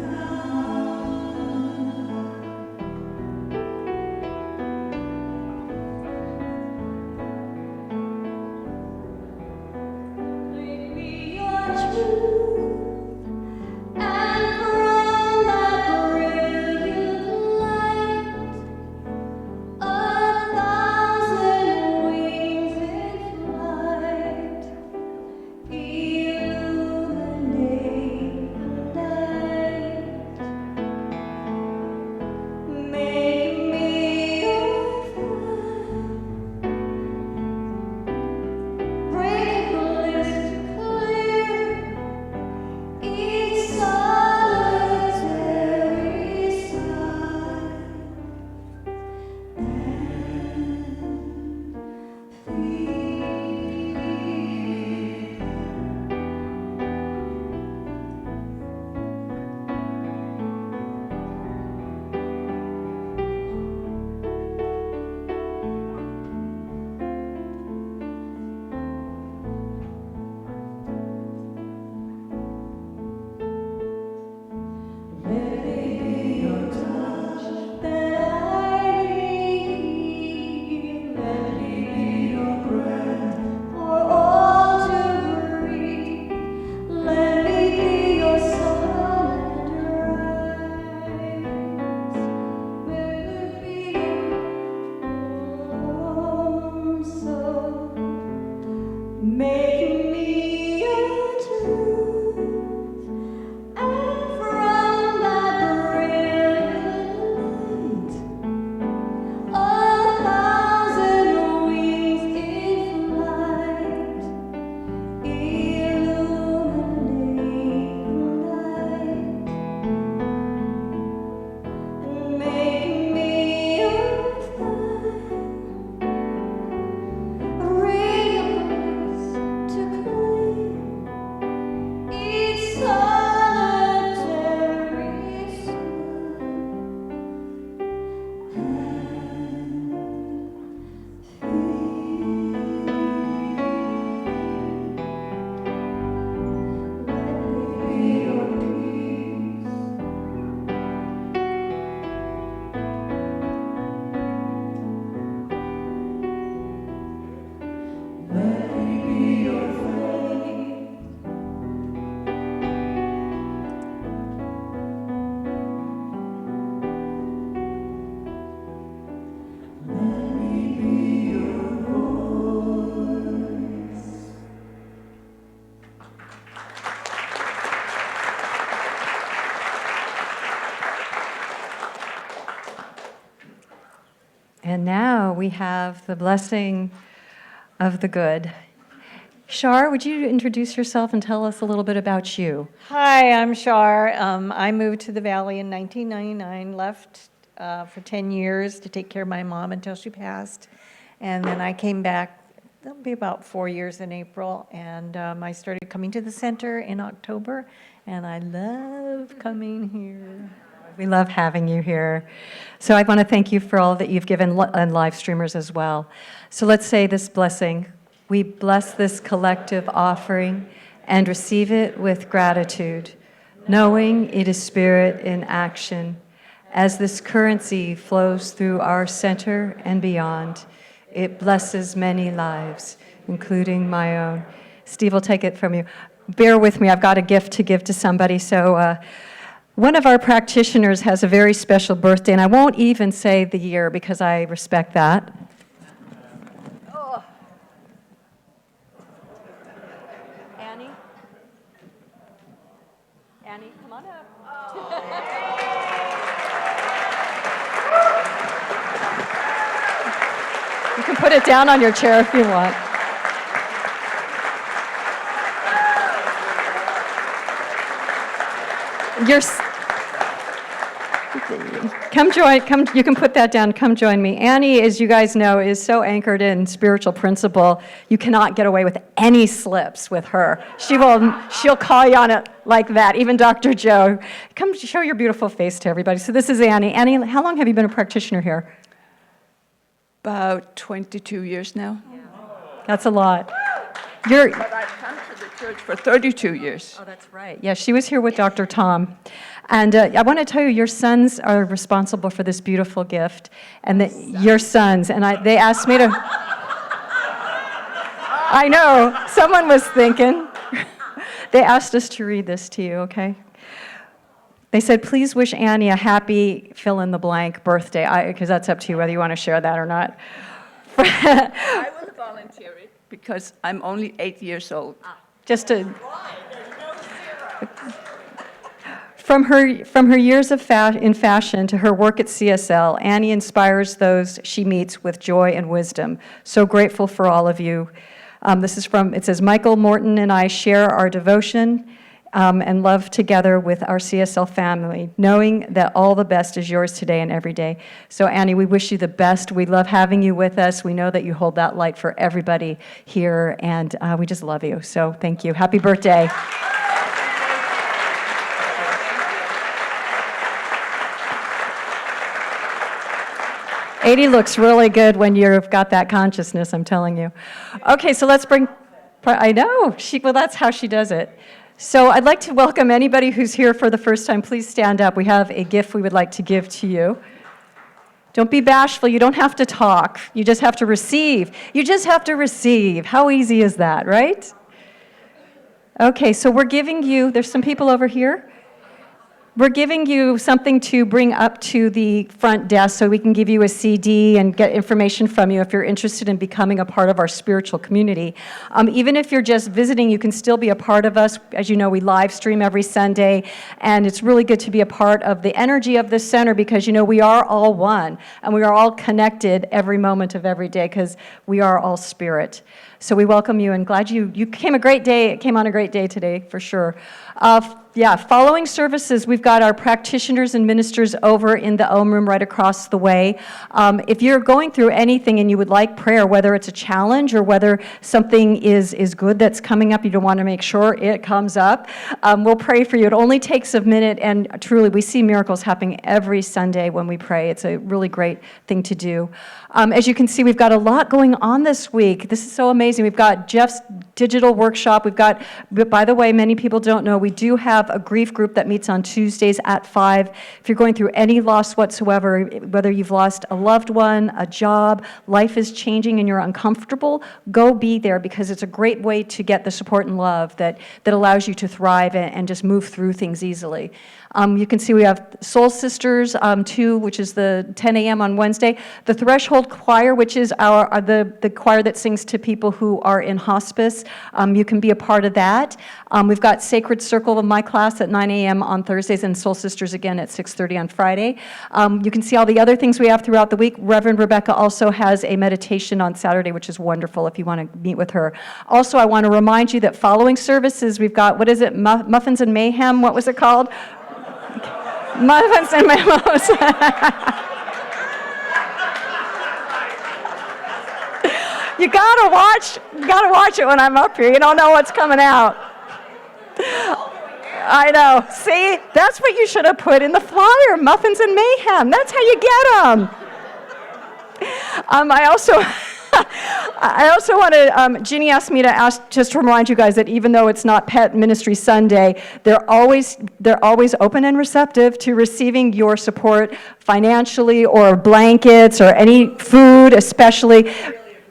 Lead me your truth, and from that brilliant light, And now we have the blessing of the good. Shar, would you introduce yourself and tell us a little bit about you? Hi, I'm Shar. I moved to the Valley in 1999, left for 10 years to take care of my mom until she passed. And then I came back, that'll be about 4 years in April, and I started coming to the center in October, and I love coming here. We love having you here. So I want to thank you for all that you've given and live streamers as well. So let's say this blessing. We bless this collective offering and receive it with gratitude, knowing it is spirit in action. As this currency flows through our center and beyond, it blesses many lives, including my own. Steve will take it from you. Bear with me, I've got a gift to give to somebody. So one of our practitioners has a very special birthday, and I won't even say the year because I respect that. Annie, come on up. You can put it down on your chair if you want. You can put that down, come join me. Annie, as you guys know, is so anchored in spiritual principle, you cannot get away with any slips with her. She'll call you on it like that, even Dr. Joe. Come show your beautiful face to everybody. So this is Annie. Annie, how long have you been a practitioner here? About 22 years now. That's a lot. But I've come to the church for 32 years. Oh, that's right. Yeah, she was here with Dr. Tom. And I want to tell you, your sons are responsible for this beautiful gift. And your sons. And they asked me to... I know, someone was thinking. They asked us to read this to you, okay? They said, please wish Annie a happy fill-in-the-blank birthday, because that's up to you whether you want to share that or not. I will volunteer it because I'm only 8 years old. Just to... From her years in fashion to her work at CSL, Annie inspires those she meets with joy and wisdom. So grateful for all of you. This is it says, Michael Morton and I share our devotion and love together with our CSL family, knowing that all the best is yours today and every day. So Annie, we wish you the best. We love having you with us. We know that you hold that light for everybody here, and we just love you. So thank you. Happy birthday. 80 looks really good when you've got that consciousness, I'm telling you. Okay, so let's bring, I know, well, that's how she does it. So I'd like to welcome anybody who's here for the first time. Please stand up. We have a gift we would like to give to you. Don't be bashful. You don't have to talk. You just have to receive. You just have to receive. How easy is that, right? Okay, so we're giving you, there's some people over here. We're giving you something to bring up to the front desk so we can give you a CD and get information from you if you're interested in becoming a part of our spiritual community. Even if you're just visiting, you can still be a part of us. As you know, we live stream every Sunday, and it's really good to be a part of the energy of this center because, you know, we are all one, and we are all connected every moment of every day because we are all spirit. So we welcome you and glad you came on a great day today, for sure. Following services, we've got our practitioners and ministers over in the Om room right across the way. If you're going through anything and you would like prayer, whether it's a challenge or whether something is good that's coming up, you don't want to make sure it comes up, we'll pray for you. It only takes a minute, and truly, we see miracles happening every Sunday when we pray. It's a really great thing to do. As you can see, we've got a lot going on this week. This is so amazing. We've got Jeff's digital workshop. We've got, by the way, many people don't know, we do have a grief group that meets on Tuesdays at 5. If you're going through any loss whatsoever, whether you've lost a loved one, a job, life is changing and you're uncomfortable, go be there because it's a great way to get the support and love that allows you to thrive and just move through things easily. You can see we have Soul Sisters, too, which is the 10 a.m. on Wednesday. The Threshold Choir, which is the choir that sings to people who are in hospice. You can be a part of that. We've got Sacred Circle of my class at 9 a.m. on Thursdays, and Soul Sisters again at 6:30 on Friday. You can see all the other things we have throughout the week. Reverend Rebecca also has a meditation on Saturday, which is wonderful if you want to meet with her. Also, I want to remind you that following services, we've got, what is it, Muffins and Mayhem? What was it called? Muffins and Memos. You gotta watch it when I'm up here. You don't know what's coming out. I know. See, that's what you should have put in the flyer, Muffins and Mayhem. That's how you get them. I also want to, Ginny asked me to ask, just to remind you guys that even though it's not Pet Ministry Sunday, they're always open and receptive to receiving your support financially or blankets or any food, especially.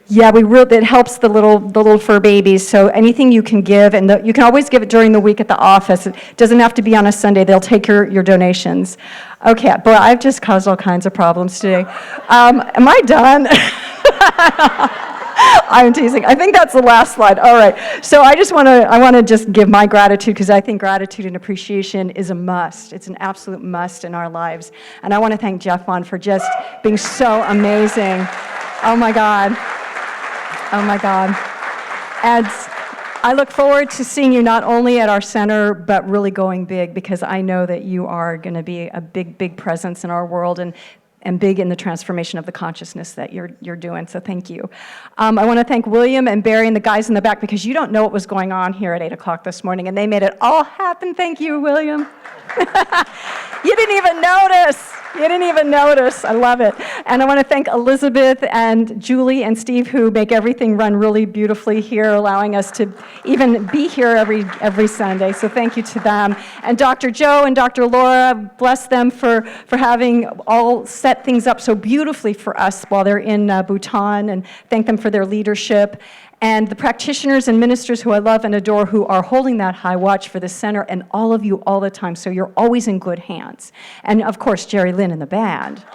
Yeah, it helps the little fur babies. So anything you can give, and you can always give it during the week at the office. It doesn't have to be on a Sunday. They'll take your donations. Okay, boy, I've just caused all kinds of problems today. Am I done? I'm teasing. I think that's the last slide. All right. So I want to just give my gratitude, because I think gratitude and appreciation is a must. It's an absolute must in our lives. And I want to thank Jeff Vaughn for just being so amazing. Oh my God. Oh my God. And I look forward to seeing you not only at our center, but really going big, because I know that you are going to be a big, big presence in our world and big in the transformation of the consciousness that you're doing. So thank you. I want to thank William and Barry and the guys in the back, because you don't know what was going on here at 8 o'clock this morning, and they made it all happen. Thank you, William. You didn't even notice. You didn't even notice. I love it. And I want to thank Elizabeth and Julie and Steve, who make everything run really beautifully here, allowing us to even be here every Sunday. So thank you to them. And Dr. Joe and Dr. Laura, bless them for having all set things up so beautifully for us while they're in Bhutan, and thank them for their leadership. And the practitioners and ministers who I love and adore, who are holding that high watch for the center, and all of you all the time, so you're always in good hands. And of course, Jerry Lynn and the band.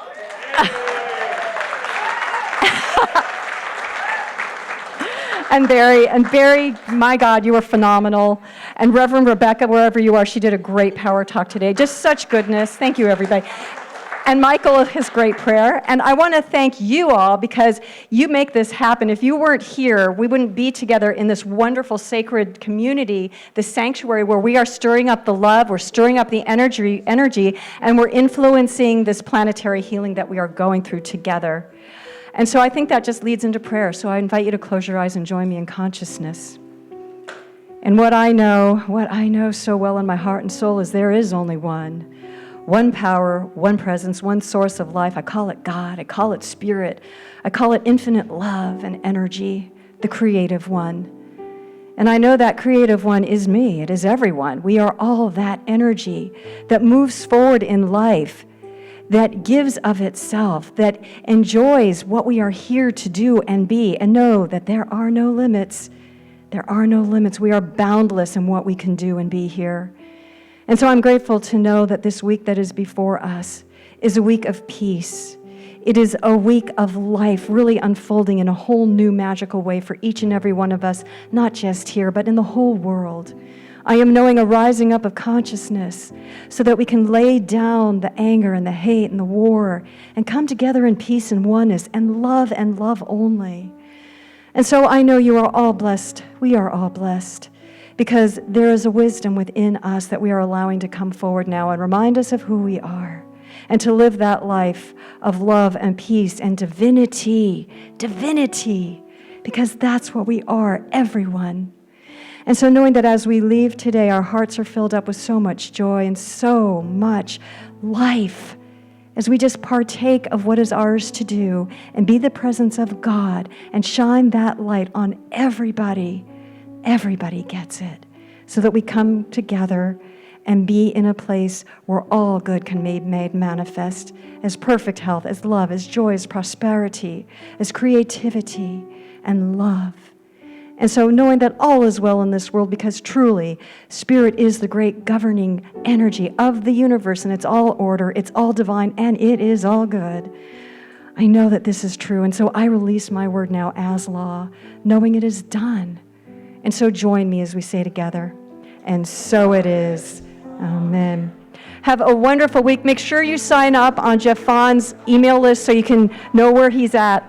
And Barry, my God, you were phenomenal. And Reverend Rebecca, wherever you are, she did a great power talk today. Just such goodness. Thank you, everybody. And Michael, his great prayer. And I want to thank you all, because you make this happen. If you weren't here, we wouldn't be together in this wonderful sacred community, the sanctuary, where we are stirring up the love, we're stirring up the energy, and we're influencing this planetary healing that we are going through together. And so I think that just leads into prayer. So I invite you to close your eyes and join me in consciousness. And what I know so well in my heart and soul is there is only one. One power, one presence, one source of life. I call it God. I call it Spirit. I call it infinite love and energy, the creative one. And I know that creative one is me. It is everyone. We are all that energy that moves forward in life, that gives of itself, that enjoys what we are here to do and be, and know that there are no limits. There are no limits. We are boundless in what we can do and be here. And so I'm grateful to know that this week that is before us is a week of peace. It is a week of life really unfolding in a whole new magical way for each and every one of us, not just here, but in the whole world. I am knowing a rising up of consciousness so that we can lay down the anger and the hate and the war and come together in peace and oneness and love only. And so I know you are all blessed. We are all blessed, because there is a wisdom within us that we are allowing to come forward now and remind us of who we are, and to live that life of love and peace and divinity, because that's what we are, everyone. And so knowing that as we leave today, our hearts are filled up with so much joy and so much life, as we just partake of what is ours to do and be the presence of God and shine that light on everybody. Everybody gets it, so that we come together and be in a place where all good can be made manifest, as perfect health, as love, as joy, as prosperity, as creativity and love. And so knowing that all is well in this world, because truly, Spirit is the great governing energy of the universe, and it's all order, it's all divine, and it is all good. I know that this is true, and so I release my word now as law, knowing it is done. And so join me as we say together, and so it is. Amen. Have a wonderful week. Make sure you sign up on Jeff Fahn's email list so you can know where he's at.